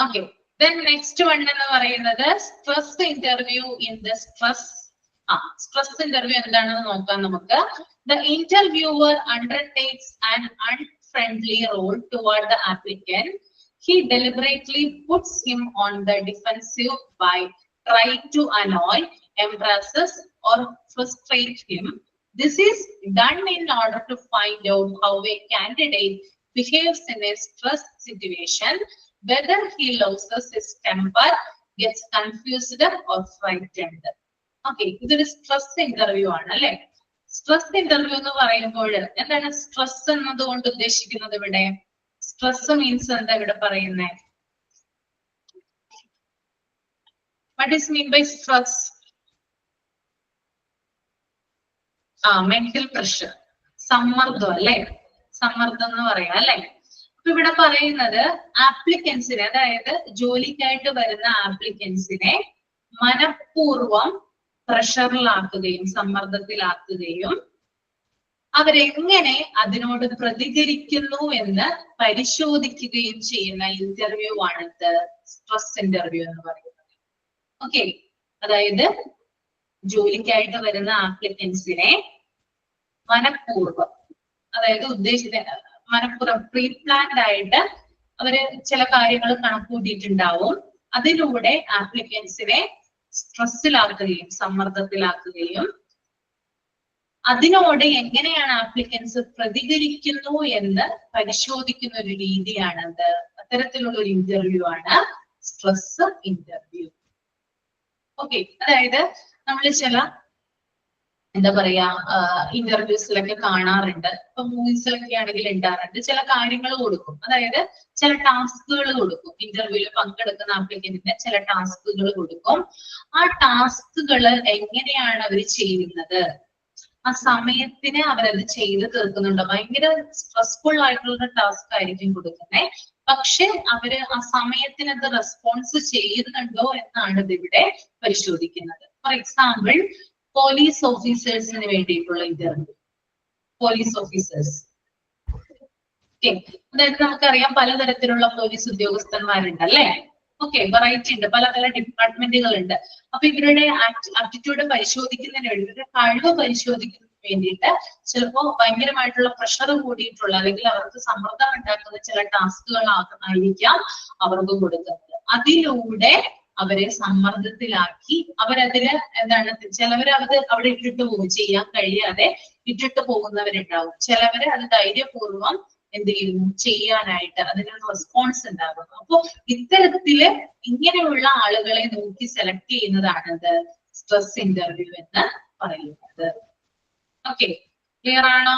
ഓക്കെ, then next one എന്ന് പറയുന്നത് stress interview in the stress interview എന്താണെന്ന് നോക്കാം നമുക്ക്. The interviewer undertakes an unfriendly role toward the applicant. He deliberately puts him on the defensive by trying to annoy, embarrass, or frustrate him. This is done in order to find out how a candidate behaves in a stress situation, whether he loses his temper, gets confused, or frightened. Okay, ഇതൊരു സ്ട്രെസ് ഇന്റർവ്യൂ ആണ് അല്ലെ. സ്ട്രെസ് ഇന്റർവ്യൂ എന്ന് പറയുമ്പോൾ എന്താണ് സ്ട്രെസ് എന്നതുകൊണ്ട് ഉദ്ദേശിക്കുന്നത് ഇവിടെ? സ്ട്രെസ് മീൻസ് എന്താ ഇവിടെ പറയുന്നത്? What is mean by stress? Mental pressure, സമ്മർദ്ദം അല്ലെ. സമ്മർദ്ദം എന്ന് പറയാം അല്ലെ. അപ്പൊ ഇവിടെ പറയുന്നത് ആപ്ലിക്കൻസിനെ, അതായത് ജോലിക്കായിട്ട് വരുന്ന ആപ്ലിക്കൻസിനെ മനഃപൂർവം പ്രഷറിലാക്കുകയും സമ്മർദ്ദത്തിലാക്കുകയും അവരെങ്ങനെ അതിനോട് പ്രതികരിക്കുന്നു എന്ന് പരിശോധിക്കുകയും ചെയ്യുന്ന ഇന്റർവ്യൂ ആണ് സ്ട്രെസ് ഇന്റർവ്യൂ എന്ന് പറയുന്നത്. ഓക്കെ, അതായത് ജോലിക്കായിട്ട് വരുന്ന ആപ്ലിക്കൻസിനെ മനഃപൂർവ്വം, അതായത് മനഃപൂർവ്വം പ്രീ പ്ലാൻഡ് ആയിട്ട് അവര് ചില കാര്യങ്ങൾ കണക്കൂട്ടിയിട്ടുണ്ടാവും. അതിലൂടെ ആപ്ലിക്കൻസിനെ സ്ട്രെസ്സിലാക്കുകയും സമ്മർദ്ദത്തിലാക്കുകയും അതിനോട് എങ്ങനെയാണ് ആപ്ലിക്കൻസ് പ്രതികരിക്കുന്നു എന്ന് പരിശോധിക്കുന്ന ഒരു രീതിയാണത്. അത്തരത്തിലുള്ള ഒരു ഇന്റർവ്യൂ ആണ് സ്ട്രെസ് ഇന്റർവ്യൂ. ഓക്കെ, അതായത് നമ്മൾ ചില എന്താ പറയാ ഇന്റർവ്യൂസിലൊക്കെ കാണാറുണ്ട്. ഇപ്പൊ മൂവീസിലൊക്കെ ആണെങ്കിൽ ഉണ്ടാറുണ്ട്. ചില കാര്യങ്ങൾ കൊടുക്കും, അതായത് ചില ടാസ്കുകൾ കൊടുക്കും. ഇന്റർവ്യൂവിൽ പങ്കെടുക്കുന്ന ആപ്ലിക്കന്റിന് ചില ടാസ്കുകൾ കൊടുക്കും. ആ ടാസ്കുകൾ എങ്ങനെയാണ് അവർ ചെയ്യുന്നത്, ആ സമയത്തിന് അവരത് ചെയ്ത് തീർക്കുന്നുണ്ടോ? ഭയങ്കര സ്ട്രെസ്ഫുൾ ആയിട്ടുള്ള ടാസ്ക് ആയിരിക്കും കൊടുക്കുന്നത്, പക്ഷെ അവര് ആ സമയത്തിന് അത് റെസ്പോൺസ് ചെയ്യുന്നുണ്ടോ എന്നാണ് ഇതിവിടെ പരിശോധിക്കുന്നത്. ഫോർ എക്സാമ്പിൾ, പോലീസ് ഓഫീസേഴ്സിന് വേണ്ടിയിട്ടുള്ള ഇന്റർവ്യൂ. പോലീസ് ഓഫീസേഴ്സ്, അതായത് നമുക്കറിയാം പലതരത്തിലുള്ള പോലീസ് ഉദ്യോഗസ്ഥന്മാരുണ്ട് അല്ലെ. ഓക്കെ, വെറൈറ്റി ഉണ്ട്, പല ഡിപ്പാർട്ട്മെന്റുകൾ ഉണ്ട്. അപ്പൊ ഇവരുടെ ആപ്റ്റിറ്റ്യൂഡ് പരിശോധിക്കുന്നതിന് വേണ്ടി, ഇവരുടെ കഴിവ് പരിശോധിക്കുന്നതിന് വേണ്ടിയിട്ട് ചിലപ്പോ ഭയങ്കരമായിട്ടുള്ള പ്രഷർ കൂടിയിട്ടുള്ള അല്ലെങ്കിൽ അവർക്ക് സമ്മർദ്ദം ഉണ്ടാക്കുന്ന ചില ടാസ്കുകൾ ആയിരിക്കാം അവർക്ക് കൊടുക്കുന്നത്. അതിലൂടെ അവരെ സമ്മർദ്ദത്തിലാക്കി അവരതിന് എന്താണ്, ചിലവര് അവിടെ ഇട്ടിട്ട് പോകും, ചെയ്യാൻ കഴിയാതെ ഇട്ടിട്ട് പോകുന്നവരുണ്ടാവും. ചിലവര് അത് ധൈര്യപൂർവ്വം എന്ത് ചെയ്യുന്നു, ചെയ്യാനായിട്ട് അതിനൊരു റെസ്പോൺസ് ഉണ്ടാകുന്നു. അപ്പൊ ഇത്തരത്തില് ഇങ്ങനെയുള്ള ആളുകളെ നോക്കി സെലക്ട് ചെയ്യുന്നതാണത് സ്ട്രെസ് ഇന്റർവ്യൂ എന്ന് പറയുന്നത്. ഓക്കെ, ക്ലിയർ ആണോ?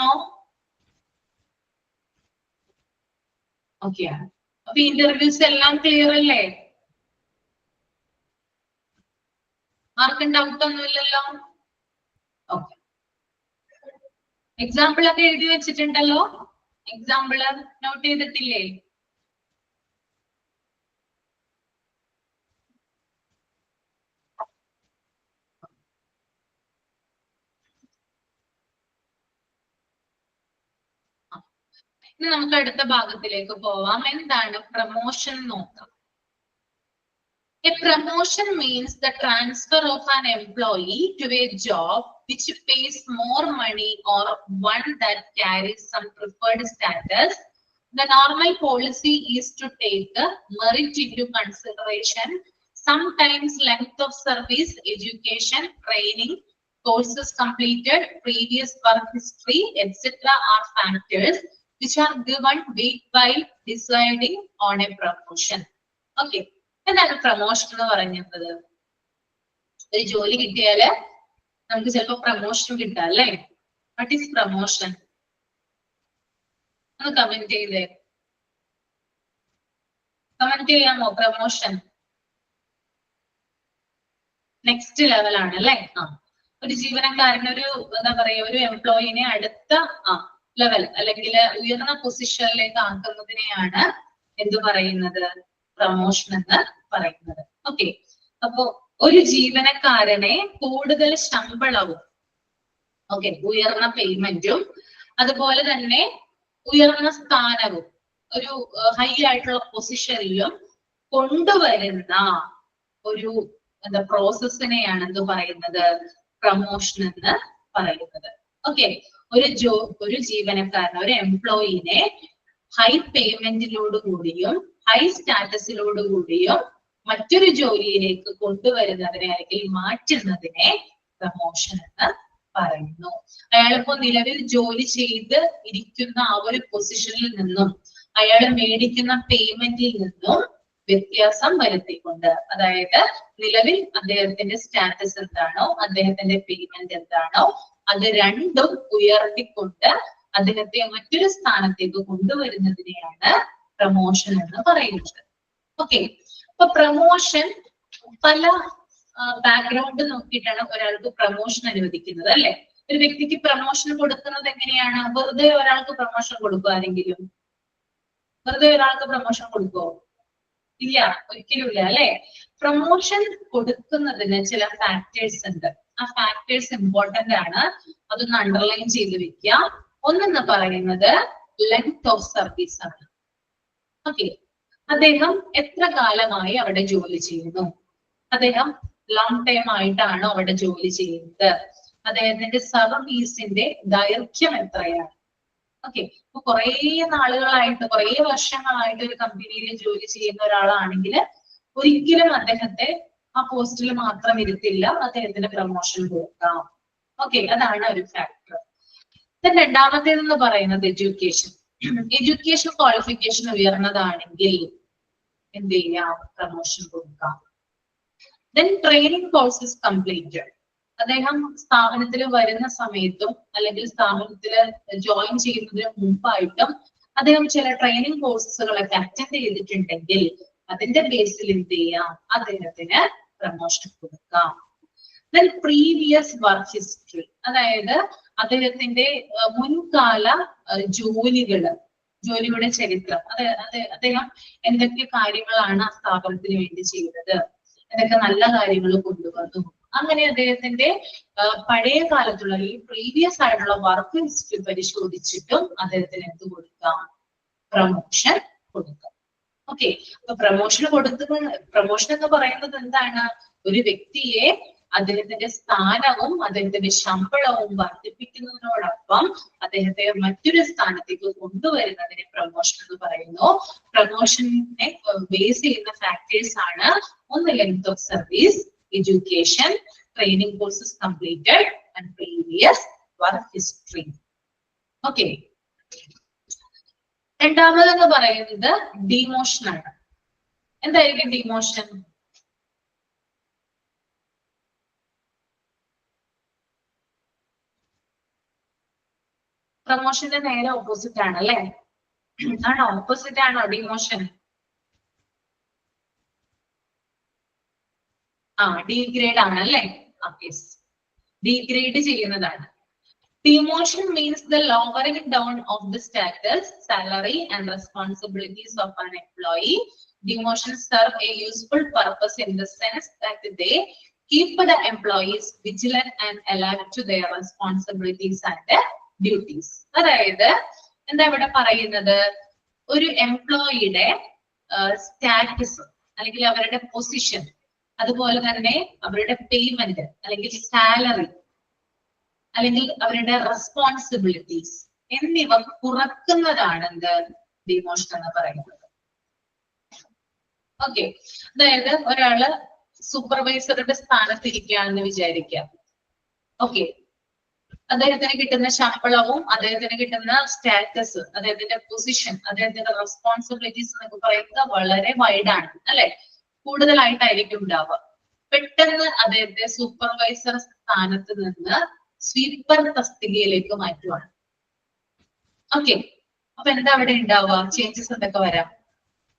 ഓക്കെ, അപ്പൊ ഇന്റർവ്യൂസ് എല്ലാം ക്ലിയർ അല്ലേ? ആർക്കും ഡൗട്ട് ഒന്നുമില്ലല്ലോ? ഓക്കെ, എക്സാമ്പിൾ ഒക്കെ എഴുതി വെച്ചിട്ടുണ്ടല്ലോ? എക്സാമ്പിള് നോട്ട് ചെയ്തിട്ടില്ലേ? ഇനി നമുക്ക് അടുത്ത ഭാഗത്തിലേക്ക് പോവാം. എന്താണ് പ്രമോഷൻ നോക്കാം. A promotion means the transfer of an employee to a job which pays more money or one that carries some preferred status. The normal policy is to take merit into consideration. Sometimes length of service, education, training, courses completed, previous work history, etc. are factors which are given weight while deciding on a promotion. Okay. എന്താണ് പ്രമോഷൻ എന്ന് പറയുന്നത്? ഒരു ജോലി കിട്ടിയാല് നമുക്ക് ചിലപ്പോ പ്രമോഷൻ കിട്ടാം അല്ലേ? What is promotion? ഒന്ന് കമന്റ് ചെയ്തേ, കമന്റ് ചെയ്യാമോ? പ്രമോഷൻ നെക്സ്റ്റ് ലെവൽ ആണ് അല്ലെ. ഒരു ജീവനക്കാരന് ഒരു എന്താ പറയാ, ഒരു എംപ്ലോയിനെ അടുത്ത ലെവൽ അല്ലെങ്കിൽ ഉയർന്ന പൊസിഷനിലേക്ക് ആക്കുന്നതിനെയാണ് എന്ത് പറയുന്നത്? പ്രമോഷൻ എന്ന് പറയുന്നത്. ഓക്കെ, അപ്പോ ഒരു ജീവനക്കാരനെ കൂടുതൽ ശമ്പളവും ഓക്കെ, ഉയർന്ന പേയ്മെന്റും അതുപോലെ തന്നെ ഉയർന്ന സ്ഥാനവും ഒരു ഹൈ ആയിട്ടുള്ള പൊസിഷനിലും കൊണ്ടുവരുന്ന ഒരു എന്താ പ്രോസസ്സിനെയാണ് എന്ത് പറയുന്നത്, പ്രമോഷൻ എന്ന് പറയുന്നത്. ഓക്കെ, ഒരു ജീവനക്കാരനെ, ഒരു എംപ്ലോയിനെ ഹൈ പേയ്മെന്റിനോട് കൂടിയും ഹൈ സ്റ്റാറ്റസിനോട് കൂടിയും മറ്റൊരു ജോലിയിലേക്ക് കൊണ്ടുവരുന്നതിനെ അല്ലെങ്കിൽ മാറ്റുന്നതിനെ പ്രമോഷൻ എന്ന് പറയുന്നു. അയാളിപ്പോ നിലവിൽ ജോലി ചെയ്ത് ഇരിക്കുന്ന ആ ഒരു പൊസിഷനിൽ നിന്നും അയാൾ മേടിക്കുന്ന പേയ്മെന്റിൽ നിന്നും വ്യത്യാസം വരുത്തിക്കൊണ്ട്, അതായത് നിലവിൽ അദ്ദേഹത്തിന്റെ സ്റ്റാറ്റസ് എന്താണോ, അദ്ദേഹത്തിന്റെ പേയ്മെന്റ് എന്താണോ, അത് രണ്ടും ഉയർത്തിക്കൊണ്ട് അദ്ദേഹത്തെ മറ്റൊരു സ്ഥാനത്തേക്ക് കൊണ്ടുവരുന്നതിനെയാണ് പ്രമോഷൻ എന്ന് പറയുന്നത്. ഓക്കെ, അപ്പൊ പ്രമോഷൻ പല ബാക്ക്ഗ്രൗണ്ട് നോക്കിയിട്ടാണ് ഒരാൾക്ക് പ്രമോഷൻ അനുവദിക്കുന്നത് അല്ലെ. ഒരു വ്യക്തിക്ക് പ്രമോഷൻ കൊടുക്കുന്നത് എങ്ങനെയാണ്? വെറുതെ ഒരാൾക്ക് പ്രമോഷൻ കൊടുക്കുക ആരെങ്കിലും? വെറുതെ ഒരാൾക്ക് പ്രമോഷൻ കൊടുക്കുമോ? ഇല്ല, ഒരിക്കലും ഇല്ല അല്ലെ. പ്രമോഷൻ കൊടുക്കുന്നതിന് ചില ഫാക്ടേഴ്സ് ഉണ്ട്. ആ ഫാക്ടേഴ്സ് ഇമ്പോർട്ടന്റ് ആണ്, അതൊന്ന് അണ്ടർലൈൻ ചെയ്ത് വെക്കുക. ഒന്നെന്ന് പറയുന്നത് ലെങ്ത് ഓഫ് സർവീസ് ആണ്. ഓക്കെ, അദ്ദേഹം എത്ര കാലമായി അവിടെ ജോലി ചെയ്യുന്നു, അദ്ദേഹം ലോങ് ടൈം ആയിട്ടാണോ അവിടെ ജോലി ചെയ്യുന്നത്, അദ്ദേഹത്തിന്റെ സർവീസിന്റെ ദൈർഘ്യം എത്രയാണ്. ഓക്കെ, അപ്പൊ കുറെ നാളുകളായിട്ട്, കുറെ വർഷങ്ങളായിട്ട് ഒരു കമ്പനിയിൽ ജോലി ചെയ്യുന്ന ഒരാളാണെങ്കിൽ ഒരിക്കലും അദ്ദേഹത്തെ ആ പോസ്റ്റിൽ മാത്രം ഇരുത്തില്ല, അദ്ദേഹത്തിന് പ്രമോഷൻ കൊടുക്കാം. ഓക്കെ, അതാണ് ഒരു ഫാക്ടർ. രണ്ടാമത്തേതെന്ന് പറയുന്നത് എഡ്യൂക്കേഷൻ. എഡ്യൂക്കേഷൻ ക്വാളിഫിക്കേഷൻ ഉയർന്നതാണെങ്കിൽ എന്ത് ചെയ്യാം, പ്രമോഷൻ കൊടുക്കാം. Then training courses completed. അദ്ദേഹം സ്ഥാപനത്തിൽ വരുന്ന സമയത്തും അല്ലെങ്കിൽ സ്ഥാപനത്തിൽ ജോയിൻ ചെയ്യുന്നതിന് മുമ്പായിട്ടും അദ്ദേഹം ചില ട്രെയിനിങ് കോഴ്സുകളൊക്കെ അറ്റൻഡ് ചെയ്തിട്ടുണ്ടെങ്കിൽ അതിന്റെ ബേസിൽ എന്ത് ചെയ്യാം, അദ്ദേഹത്തിന് പ്രമോഷൻ കൊടുക്കാം. ദെൻ പ്രീവിയസ് വർക്ക് ഹിസ്റ്ററി, അതായത് അദ്ദേഹത്തിന്റെ മുൻകാല ജോലിയുടെ ചരിത്രം, അദ്ദേഹം എന്തൊക്കെ കാര്യങ്ങളാണ് ആ സ്ഥാപനത്തിന് വേണ്ടി ചെയ്തത്, എന്തൊക്കെ നല്ല കാര്യങ്ങൾ കൊണ്ടുവന്നു, അങ്ങനെ അദ്ദേഹത്തിന്റെ പഴയ കാലത്തുള്ള ഈ പ്രീവിയസ് ആയിട്ടുള്ള വർക്ക് ഹിസ്റ്ററി പരിശോധിച്ചിട്ടും അദ്ദേഹത്തിന് എന്ത് കൊടുക്കാം, പ്രമോഷൻ കൊടുക്കാം. ഓക്കെ, അപ്പൊ പ്രമോഷൻ എന്ന് പറയുന്നത് എന്താണ്? ഒരു വ്യക്തിയെ അദ്ദേഹത്തിന്റെ സ്ഥാനവും അദ്ദേഹത്തിന്റെ ശമ്പളവും വർദ്ധിപ്പിക്കുന്നതിനോടൊപ്പം അദ്ദേഹത്തെ മറ്റൊരു സ്ഥാനത്തേക്ക് കൊണ്ടുവരുന്നതിനെ പ്രമോഷൻ എന്ന് പറയുന്നു. പ്രമോഷനെ ബേസ് ചെയ്യുന്ന ഫാക്ടേഴ്സ് ആണ് ഒന്ന് length of service, education, training courses completed and previous work history. Okay, രണ്ടാമതെന്ന് പറയുന്നത് ഡിമോഷൻ ആണ്. എന്തായിരിക്കും ഡിമോഷൻ? പ്രമോഷന്റെ നേരെ ഓപ്പോസിറ്റ് ആണ് അല്ലെ? ആണോ? ഓപ്പോസിറ്റ് ആണോ ഡിമോഷൻ? ഡീഗ്രേഡ് ആണ് അല്ലെ? ഡീഗ്രേഡ് ചെയ്യുന്നതാണ്. Demotion means the lowering down of the status, salary and responsibilities of an employee. Demotions serve a useful purpose in the sense that they keep the employees vigilant and alert to their responsibilities and duties. അതായത് എന്താ ഇവിടെ പറയുന്നത്? ഒരു എംപ്ലോയിയുടെ സ്റ്റാറ്റസ് അല്ലെങ്കിൽ അവരുടെ പൊസിഷൻ, അതുപോലെ തന്നെ അവരുടെ പേയ്മെന്റ് അല്ലെങ്കിൽ സാലറി അല്ലെങ്കിൽ അവരുടെ റെസ്പോൺസിബിലിറ്റീസ് എന്നിവ കുറക്കുന്നതാണ് എന്ത് ഡിമോഷൻ എന്ന് പറയുന്നത്. ഓക്കെ, അതായത് ഒരാള് സൂപ്പർവൈസറുടെ സ്ഥാനത്ത് ഇരിക്കുകയാണെന്ന് വിചാരിക്കാം. ഓക്കെ, അദ്ദേഹത്തിന് കിട്ടുന്ന ശമ്പളവും അദ്ദേഹത്തിന് കിട്ടുന്ന സ്റ്റാറ്റസ്, അദ്ദേഹത്തിന്റെ പൊസിഷൻ, അദ്ദേഹത്തിന്റെ റെസ്പോൺസിബിലിറ്റീസ് എന്നൊക്കെ പറയുന്നത് വളരെ വൈഡാണ് അല്ലെ? കൂടുതലായിട്ടായിരിക്കും ഉണ്ടാവുക. പെട്ടെന്ന് അദ്ദേഹത്തെ സൂപ്പർവൈസർ സ്ഥാനത്ത് നിന്ന് സ്വീപ്പർ തസ്തികയിലേക്ക് മാറ്റുവാണ്. ഓക്കെ, അപ്പൊ എന്താ അവിടെ ഉണ്ടാവുക? ചേഞ്ചസ് എന്തൊക്കെ വരാം?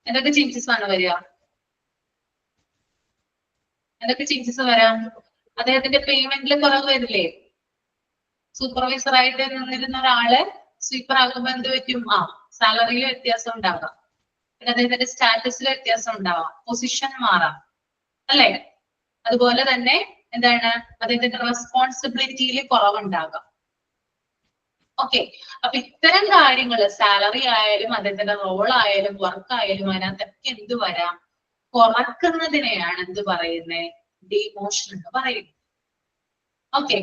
എന്തൊക്കെ ചേഞ്ചസ് ആണ് വരിക? എന്തൊക്കെ ചേഞ്ചസ് വരാം? അദ്ദേഹത്തിന്റെ പേയ്മെന്റിൽ കുറവ് വരില്ലേ? സൂപ്പർവൈസർ ആയിട്ട് നിന്നിരുന്ന ഒരാള് സ്വീപ്പർ ആകുമ്പോ എന്ത് പറ്റും? സാലറിയിൽ വ്യത്യാസം ഉണ്ടാകാം, പിന്നെ അദ്ദേഹത്തിന്റെ സ്റ്റാറ്റസിൽ വ്യത്യാസം ഉണ്ടാവാം, പൊസിഷൻ മാറാം അല്ലെ? അതുപോലെ തന്നെ എന്താണ്, അദ്ദേഹത്തിന്റെ റെസ്പോൺസിബിലിറ്റിയിൽ കുറവുണ്ടാകാം. ഓക്കെ, അപ്പൊ ഇത്തരം കാര്യങ്ങൾ സാലറി ആയാലും അദ്ദേഹത്തിന്റെ റോൾ ആയാലും വർക്ക് ആയാലും അതിനകത്തൊക്കെ എന്ത് വരാം, കുറക്കുന്നതിനെയാണ് എന്ത് പറയുന്നത്, ഡിമോഷൻ എന്ന് പറയുന്നത്. ഓക്കെ,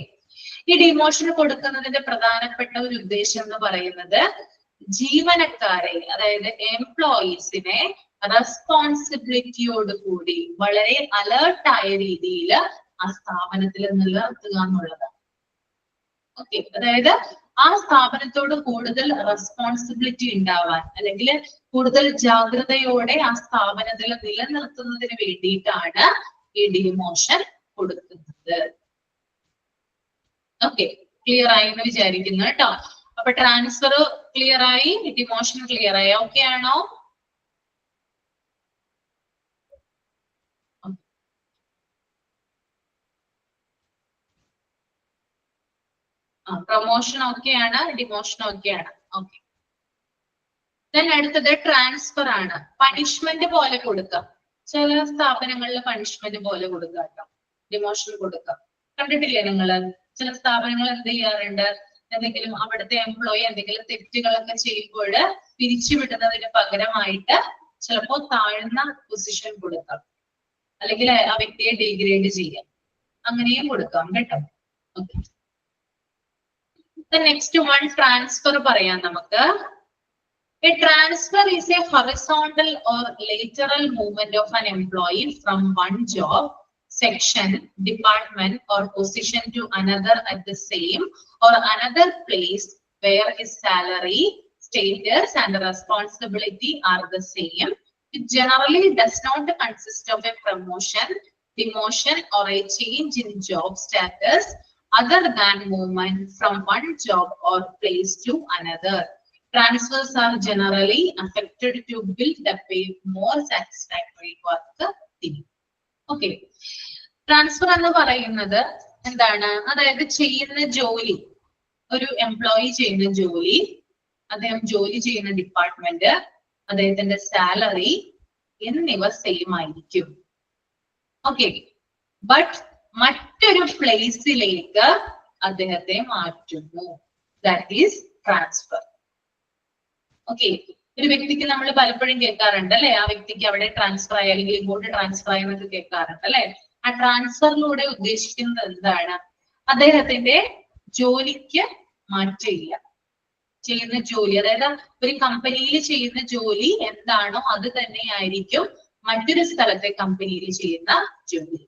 ഈ ഡിമോഷൻ കൊടുക്കുന്നതിന്റെ പ്രധാനപ്പെട്ട ഒരു ഉദ്ദേശം എന്ന് പറയുന്നത് ജീവനക്കാരെ, അതായത് എംപ്ലോയീസിനെ റെസ്പോൺസിബിലിറ്റിയോട് കൂടി വളരെ അലേർട്ടായ രീതിയിൽ ആ സ്ഥാപനത്തിൽ നിലനിർത്തുക എന്നുള്ളതാണ്. ഓക്കെ, അതായത് ആ സ്ഥാപനത്തോട് കൂടുതൽ റെസ്പോൺസിബിലിറ്റി ഉണ്ടാവാൻ അല്ലെങ്കിൽ കൂടുതൽ ജാഗ്രതയോടെ ആ സ്ഥാപനത്തിൽ നിലനിർത്തുന്നതിന് വേണ്ടിയിട്ടാണ് ഈ ഡിമോഷൻ കൊടുക്കുന്നത്. ഓക്കെ, ക്ലിയർ ആയി എന്ന് വിചാരിക്കുന്നു കേട്ടോ. അപ്പൊ ട്രാൻസ്ഫർ ക്ലിയർ ആയി, ഡിമോഷൻ ക്ലിയർ ആയി, ഓക്കെ ആണോ? പ്രൊമോഷൻ ഓക്കെയാണ്, ഡിമോഷൻ ഓക്കെയാണ്. ഓക്കെ, അടുത്തത് ട്രാൻസ്ഫർ ആണ്. പണിഷ്മെന്റ് പോലെ കൊടുക്കാം. ചില സ്ഥാപനങ്ങളിൽ പണിഷ്മെന്റ് പോലെ കൊടുക്കാം കേട്ടോ, ഡിമോഷൻ കൊടുക്കാം. കണ്ടിട്ടില്ലേ നിങ്ങള്? ചില സ്ഥാപനങ്ങൾ എന്ത് ചെയ്യാറുണ്ട്, എന്തെങ്കിലും അവിടുത്തെ എംപ്ലോയി എന്തെങ്കിലും തെറ്റുകളൊക്കെ ചെയ്യുമ്പോൾ പിരിച്ചുവിടുന്നതിന് പകരമായിട്ട് ചിലപ്പോ താഴ്ന്ന പൊസിഷൻ കൊടുക്കാം, അല്ലെങ്കിൽ ആ വ്യക്തിയെ ഡിഗ്രേഡ് ചെയ്യാം, അങ്ങനെയും കൊടുക്കാം കേട്ടോ. ഓക്കെ, നെക്സ്റ്റ് വൺ ട്രാൻസ്ഫർ പറയാം നമുക്ക്. A transfer is a horizontal or lateral movement of an employee from one job, section, department or position to another at the same or another place where his salary, status and responsibility are the same. It generally does not consist of a promotion, demotion or a change in job status other than movement from one job or place to another. Transfers are generally affected to build up a more satisfactory work team. Okay, transfer എന്ന് പറയുന്നത് എന്താണ്? അതായത് ചെയ്യുന്ന ജോലി, ഒരു എംപ്ലോയി ചെയ്യുന്ന ജോലി, അദ്ദേഹം ജോലി ചെയ്യുന്ന ഡിപ്പാർട്ട്മെന്റ്, അദ്ദേഹത്തിന്റെ സാലറി എന്നിവ സെയിം ആയിരിക്കും. ഓക്കെ, ബട്ട് മറ്റൊരു പ്ലേസിലേക്ക് അദ്ദേഹത്തെ മാറ്റുന്നു. That is transfer. ഓക്കെ, ഒരു വ്യക്തിക്ക് നമ്മൾ പലപ്പോഴും കേൾക്കാറുണ്ട് അല്ലെ, ആ വ്യക്തിക്ക് അവിടെ ട്രാൻസ്ഫർ ആയി അല്ലെങ്കിൽ ഇങ്ങോട്ട് ട്രാൻസ്ഫർ ആയി എന്നൊക്കെ കേൾക്കാറുണ്ട് അല്ലെ. ആ ട്രാൻസ്ഫറിലൂടെ ഉദ്ദേശിക്കുന്നത് എന്താണ്? അദ്ദേഹത്തിന്റെ ജോലിക്ക് മാറ്റില്ല, ചെയ്യുന്ന ജോലി, അതായത് ഒരു കമ്പനിയിൽ ചെയ്യുന്ന ജോലി എന്താണോ അത് തന്നെയായിരിക്കും മറ്റൊരു സ്ഥലത്തെ കമ്പനിയിൽ ചെയ്യുന്ന ജോലി.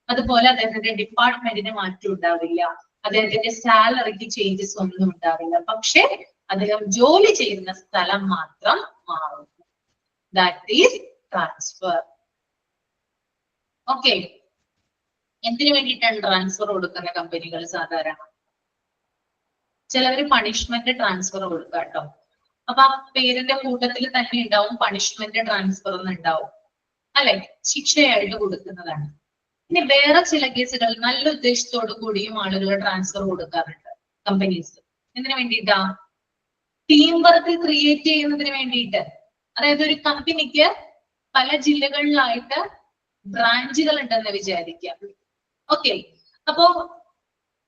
അതുപോലെ അദ്ദേഹത്തിന്റെ ഡിപ്പാർട്ട്മെന്റിന് മാറ്റം ഉണ്ടാവില്ല, അദ്ദേഹത്തിന്റെ സാലറിക്ക് ചേഞ്ചസ് ഒന്നും ഉണ്ടാവില്ല, പക്ഷെ അദ്ദേഹം ജോലി ചെയ്യുന്ന സ്ഥലം മാത്രം മാറുന്നു. That is transfer. ഓക്കെ, എന്തിനു വേണ്ടിയിട്ടാണ് ട്രാൻസ്ഫർ കൊടുക്കുന്ന കമ്പനികൾ സാധാരണ? ചിലവര് പണിഷ്മെന്റ് ട്രാൻസ്ഫർ കൊടുക്കുക കേട്ടോ. അപ്പൊ ആ പേരിന്റെ കൂട്ടത്തിൽ തന്നെ ഉണ്ടാവും പണിഷ്മെന്റ് ട്രാൻസ്ഫർ എന്നുണ്ടാവും അല്ലെ, ശിക്ഷയായിട്ട് കൊടുക്കുന്നതാണ്. ഇനി വേറെ ചില കേസുകൾ നല്ല ഉദ്ദേശത്തോടു കൂടിയും ആളുകൾ ട്രാൻസ്ഫർ കൊടുക്കാറുണ്ട് കമ്പനീസ്. എന്തിനു വേണ്ടിയിട്ടാ? ടീം വർക്ക് ക്രിയേറ്റ് ചെയ്യുന്നതിന് വേണ്ടിയിട്ട്. അതായത് ഒരു കമ്പനിക്ക് പല ജില്ലകളിലായിട്ട് ബ്രാഞ്ചുകൾ ഉണ്ടെന്ന് വിചാരിക്കാം. ഓക്കെ, അപ്പോ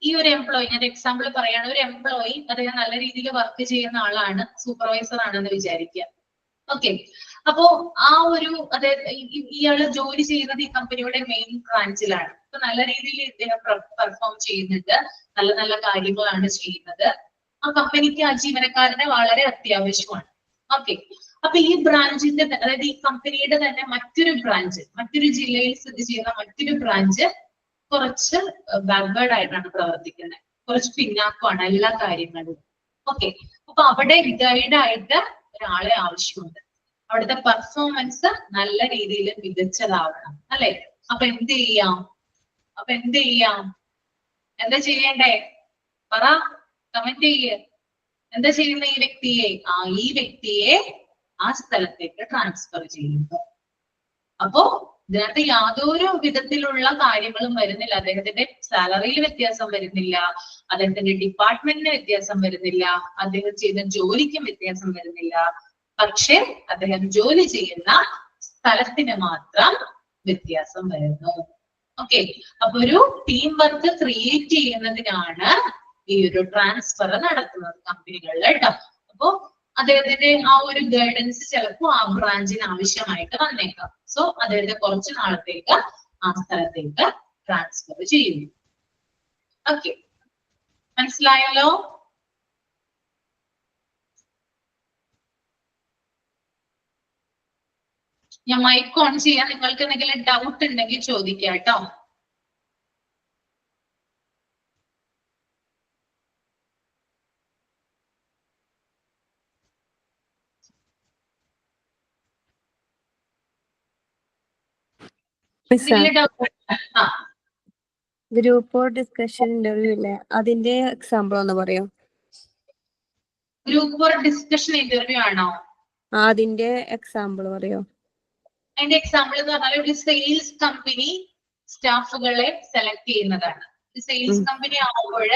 ഈ ഒരു എംപ്ലോയി, ഞാൻ എക്സാമ്പിൾ പറയാണ്, ഒരു എംപ്ലോയി അദ്ദേഹം നല്ല രീതിയിൽ വർക്ക് ചെയ്യുന്ന ആളാണ്, സൂപ്പർവൈസർ ആണെന്ന് വിചാരിക്കാം. ഓക്കെ, അപ്പോ ആ ഒരു അതായത് ഇയാള് ജോലി ചെയ്യുന്നത് ഈ കമ്പനിയുടെ മെയിൻ ബ്രാഞ്ചിലാണ്. അപ്പൊ നല്ല രീതിയിൽ ഇദ്ദേഹം പെർഫോം ചെയ്യുന്നുണ്ട്, നല്ല നല്ല കാര്യങ്ങളാണ് ചെയ്യുന്നത്. ആ കമ്പനിക്ക് ആ ജീവനക്കാരനെ വളരെ അത്യാവശ്യമാണ്. ഓക്കെ, അപ്പൊ ഈ ബ്രാഞ്ചിന്റെ അതായത് ഈ കമ്പനിയുടെ തന്നെ മറ്റൊരു ബ്രാഞ്ച്, മറ്റൊരു ജില്ലയിൽ സ്ഥിതി ചെയ്യുന്ന മറ്റൊരു ബ്രാഞ്ച് കുറച്ച് ബാക്ക്വേർഡ് ആയിട്ടാണ് പ്രവർത്തിക്കുന്നത്, കുറച്ച് പിന്നാക്കമാണ് എല്ലാ കാര്യങ്ങളും. ഓക്കെ, അപ്പൊ അവിടെ ഗൈഡായിട്ട് ഒരാളെ ആവശ്യമുണ്ട്. അവിടുത്തെ പെർഫോമൻസ് നല്ല രീതിയിൽ മികച്ചതാവണം അല്ലെ. അപ്പൊ എന്ത് ചെയ്യാം? എന്താ ചെയ്യണ്ടേ? പറ, കമന്റ് ചെയ്യ്. എന്താ ചെയ്യുന്ന ഈ വ്യക്തിയെ? ഈ വ്യക്തിയെ ആ സ്ഥലത്തേക്ക് ട്രാൻസ്ഫർ ചെയ്യുന്നു. അപ്പോ ഇതിനകത്ത് യാതൊരു വിധത്തിലുള്ള കാര്യങ്ങളും വരുന്നില്ല. അദ്ദേഹത്തിന്റെ സാലറിയിൽ വ്യത്യാസം വരുന്നില്ല, അദ്ദേഹത്തിന്റെ ഡിപ്പാർട്ട്മെന്റിന് വ്യത്യാസം വരുന്നില്ല, അദ്ദേഹം ചെയ്യുന്ന ജോലിക്കും വ്യത്യാസം വരുന്നില്ല. പക്ഷെ അദ്ദേഹം ജോലി ചെയ്യുന്ന സ്ഥലത്തിന് മാത്രം വ്യത്യാസം വരുന്നു. ഓക്കെ, അപ്പൊ ഒരു ടീം വർക്ക് ക്രിയേറ്റ് ചെയ്യുന്നതിനാണ് ഈ ഒരു ട്രാൻസ്ഫർ നടത്തുന്നത് കമ്പനികളിൽ കേട്ടോ. അപ്പോ അദ്ദേഹത്തിന്റെ ആ ഒരു ഗൈഡൻസ് ചിലപ്പോൾ ആ ബ്രാഞ്ചിന് ആവശ്യമായിട്ട് വന്നേക്കാം. സോ അദ്ദേഹത്തെ കുറച്ച് നാളത്തേക്ക് ആ സ്ഥലത്തേക്ക് ട്രാൻസ്ഫർ ചെയ്യുന്നു. ഓക്കെ, മനസ്സിലായല്ലോ? ഞാൻ മൈക്ക് ഓൺ ചെയ്യാം. നിങ്ങൾക്ക് എന്തെങ്കിലും ഡൗട്ട് ഉണ്ടെങ്കിൽ ചോദിക്കാം കേട്ടോ. ഗ്രൂപ്പ് ഓർ ഡിസ്കഷൻ ഇന്റർവ്യൂ ഇല്ലേ, അതിന്റെ എക്സാമ്പിൾ ഒന്ന് പറയോ? ഗ്രൂപ്പ് ഓർ ഡിസ്കഷൻ ഇന്റർവ്യൂ ആണോ? അതിന്റെ എക്സാമ്പിൾ പറയോ? അതിന്റെ എക്സാമ്പിൾ എന്ന് പറഞ്ഞാൽ ഒരു സെയിൽസ് കമ്പനി സ്റ്റാഫുകളെ സെലക്ട് ചെയ്യുന്നതാണ്. സെയിൽസ് കമ്പനി ആകുമ്പോൾ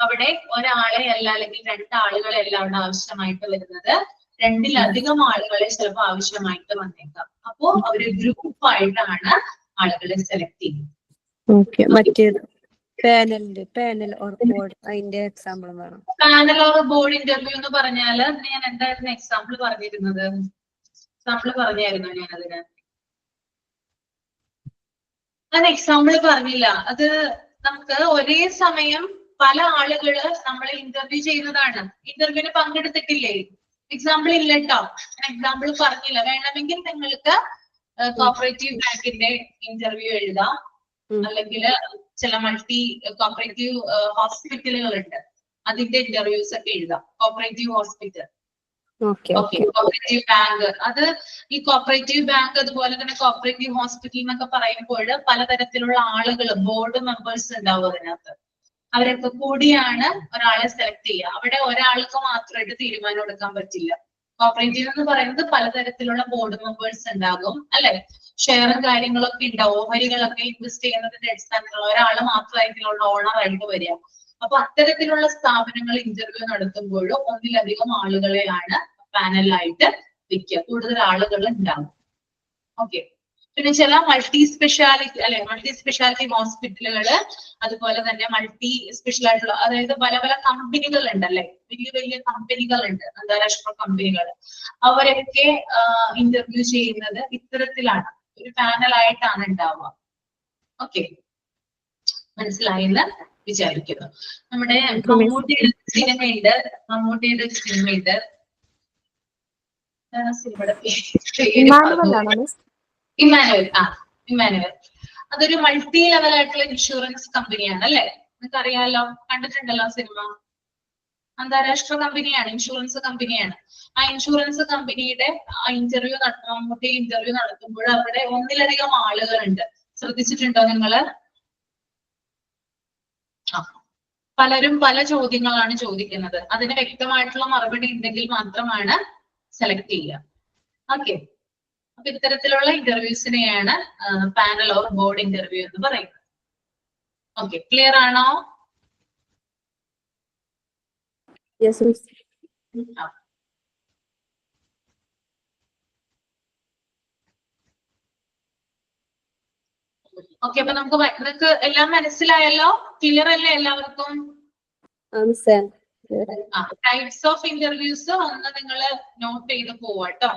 അവിടെ ഒരാളെ അല്ല അല്ലെങ്കിൽ രണ്ടാളുകളെല്ലാം അവിടെ ആവശ്യമായിട്ട് വരുന്നത്, രണ്ടിലധികം ആളുകളെ ചിലപ്പോൾ ആവശ്യമായിട്ട് വന്നേക്കാം. അപ്പോ അവര് ഗ്രൂപ്പായിട്ടാണ് ആളുകളെ സെലക്ട് ചെയ്യുന്നത്. പാനൽ ഓർ ബോർഡ്, അതിന്റെ എക്സാമ്പിൾ വേണം. പാനൽ ഓർ ബോർഡ് ഇന്റർവ്യൂ എന്ന് പറഞ്ഞാല് ഞാൻ എന്തായിരുന്നു എക്സാമ്പിൾ പറഞ്ഞിരുന്നത്? എക്സാമ്പിൾ പറഞ്ഞായിരുന്നു ഞാൻ അതിന്? ഞാൻ എക്സാമ്പിൾ പറഞ്ഞില്ല. അത് നമുക്ക് ഒരേ സമയം പല ആളുകള് നമ്മളെ ഇന്റർവ്യൂ ചെയ്യുന്നതാണ്. ഇന്റർവ്യൂവിന് പങ്കെടുത്തിട്ടില്ലേ? എക്സാമ്പിൾ ഇല്ല കേട്ടോ, എക്സാമ്പിൾ പറഞ്ഞില്ല. വേണമെങ്കിൽ നിങ്ങൾക്ക് കോപ്പറേറ്റീവ് ബാങ്കിന്റെ ഇന്റർവ്യൂ എഴുതാം, അല്ലെങ്കിൽ ചില മൾട്ടി കോപ്പറേറ്റീവ് ഹോസ്പിറ്റലുകൾ ഉണ്ട്, അതിന്റെ ഇന്റർവ്യൂസ് ഒക്കെ എഴുതാം. കോപ്പറേറ്റീവ് ഹോസ്പിറ്റൽ, കോപ്പറേറ്റീവ് ബാങ്ക്, അത് ഈ കോപ്പറേറ്റീവ് ബാങ്ക് അതുപോലെ തന്നെ കോപ്പറേറ്റീവ് ഹോസ്പിറ്റൽ എന്നൊക്കെ പറയുമ്പോൾ പലതരത്തിലുള്ള ആളുകൾ, ബോർഡ് മെമ്പേഴ്സ് ഉണ്ടാവും അതിനകത്ത്. അവരൊക്കെ കൂടിയാണ് ഒരാളെ സെലക്ട് ചെയ്യുക. അവിടെ ഒരാൾക്ക് മാത്രമായിട്ട് തീരുമാനം എടുക്കാൻ പറ്റില്ല. കോപ്പറേറ്റീവ് എന്ന് പറയുന്നത് പലതരത്തിലുള്ള ബോർഡ് മെമ്പേഴ്സ് ഉണ്ടാകും അല്ലെ, ഷെയറും കാര്യങ്ങളൊക്കെ ഉണ്ടാവും, ഓഹരികളൊക്കെ ഇൻവെസ്റ്റ് ചെയ്യുന്നതിന്റെ അടിസ്ഥാനത്തിലുള്ള ഒരാൾ മാത്രമായിട്ടുള്ള ഓണർ ആയിട്ട് വരിക. അപ്പൊ അത്തരത്തിലുള്ള സ്ഥാപനങ്ങൾ ഇന്റർവ്യൂ നടത്തുമ്പോഴും ഒന്നിലധികം ആളുകളെയാണ് പാനലായിട്ട് വെക്കുക, കൂടുതൽ ആളുകൾ ഉണ്ടാകും. ഓക്കെ, പിന്നെ ചില മൾട്ടി സ്പെഷ്യാലിറ്റി അല്ലെ, മൾട്ടി സ്പെഷ്യാലിറ്റി ഹോസ്പിറ്റലുകള്, അതുപോലെ തന്നെ മൾട്ടി സ്പെഷ്യൽ ആയിട്ടുള്ള, അതായത് പല പല കമ്പനികൾ ഉണ്ടല്ലേ, വലിയ വലിയ കമ്പനികൾ ഉണ്ട്, അന്താരാഷ്ട്ര കമ്പനികൾ, അവരൊക്കെ ഇന്റർവ്യൂ ചെയ്യുന്നത് ഇത്തരത്തിലാണ്, ഒരു പാനലായിട്ടാണ് ഉണ്ടാവുക. ഓക്കെ, മനസ്സിലായെന്ന് വിചാരിക്കുന്നു. നമ്മുടെ മമ്മൂട്ടിയുടെ സിനിമയുണ്ട്, മമ്മൂട്ടിയുടെ സിനിമയുണ്ട്, സിനിമയുടെ ഇമ്മാനുവൽ. ഇമ്മാനുവൽ അതൊരു മൾട്ടി ലെവൽ ആയിട്ടുള്ള ഇൻഷുറൻസ് കമ്പനിയാണ് അല്ലെ, നിങ്ങൾക്ക് അറിയാലോ, കണ്ടിട്ടുണ്ടല്ലോ സിനിമ. അന്താരാഷ്ട്ര കമ്പനിയാണ്, ഇൻഷുറൻസ് കമ്പനിയാണ്. ആ ഇൻഷുറൻസ് കമ്പനിയുടെ ഇന്റർവ്യൂ മമ്മൂട്ടി ഇന്റർവ്യൂ നടത്തുമ്പോൾ അവിടെ ഒന്നിലധികം ആളുകളുണ്ട്. ശ്രദ്ധിച്ചിട്ടുണ്ടോ നിങ്ങള്? പലരും പല ചോദ്യങ്ങളാണ് ചോദിക്കുന്നത്, അതിന് വ്യക്തമായിട്ടുള്ള മറുപടി ഉണ്ടെങ്കിൽ മാത്രമാണ് സെലക്ട് ചെയ്യുക. ഓക്കെ, അപ്പൊ ഇത്തരത്തിലുള്ള ഇന്റർവ്യൂസിനെയാണ് പാനൽ ഓർ ബോർഡ് ഇന്റർവ്യൂ എന്ന് പറയുന്നത്. ഓക്കെ, ക്ലിയർ ആണോ? ഓക്കെ, അപ്പൊ നിങ്ങൾക്ക് എല്ലാം മനസ്സിലായല്ലോ? ക്ലിയർ അല്ലേ എല്ലാവർക്കും? ടൈപ്സ് ഓഫ് ഇന്റർവ്യൂസ് ഒന്ന് നിങ്ങൾ നോട്ട് ചെയ്ത് പോവാട്ടോ.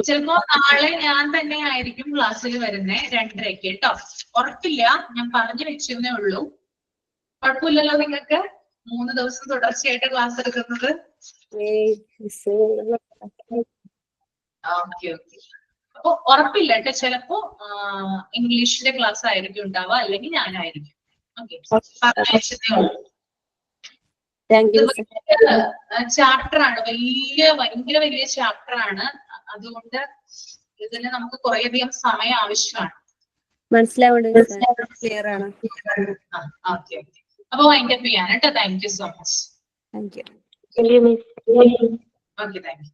ചിലപ്പോ നാളെ ഞാൻ തന്നെ ആയിരിക്കും ക്ലാസ്സിൽ വരുന്നേ 2:30 കേട്ടോ. ഉറപ്പില്ല, ഞാൻ പറഞ്ഞു വെച്ചേ ഉള്ളൂ. കുഴപ്പമില്ലല്ലോ നിങ്ങൾക്ക് 3 ദിവസം തുടർച്ചയായിട്ട് ക്ലാസ് എടുക്കുന്നത്? ഓക്കെ ഓക്കെ, അപ്പൊ ഉറപ്പില്ല കേട്ടോ, ചിലപ്പോ ഇംഗ്ലീഷിന്റെ ക്ലാസ് ആയിരിക്കും ഉണ്ടാവുക, അല്ലെങ്കിൽ ഞാനായിരിക്കും. ഓക്കെ, പറഞ്ഞേ ഉള്ളൂ. ചാപ്റ്റർ ആണ്, ഭയങ്കര വലിയ ചാപ്റ്റർ ആണ്. അതുകൊണ്ട് ഇതിന് നമുക്ക് കുറേയധികം സമയം ആവശ്യമാണ്. ക്ലിയർ ആണ്. ഓക്കെ, അപ്പൊ വൈൻഡ് അപ്പ് ചെയ്യാൻ കേട്ടോ. Thank you so much. Thank you. Okay, thank you.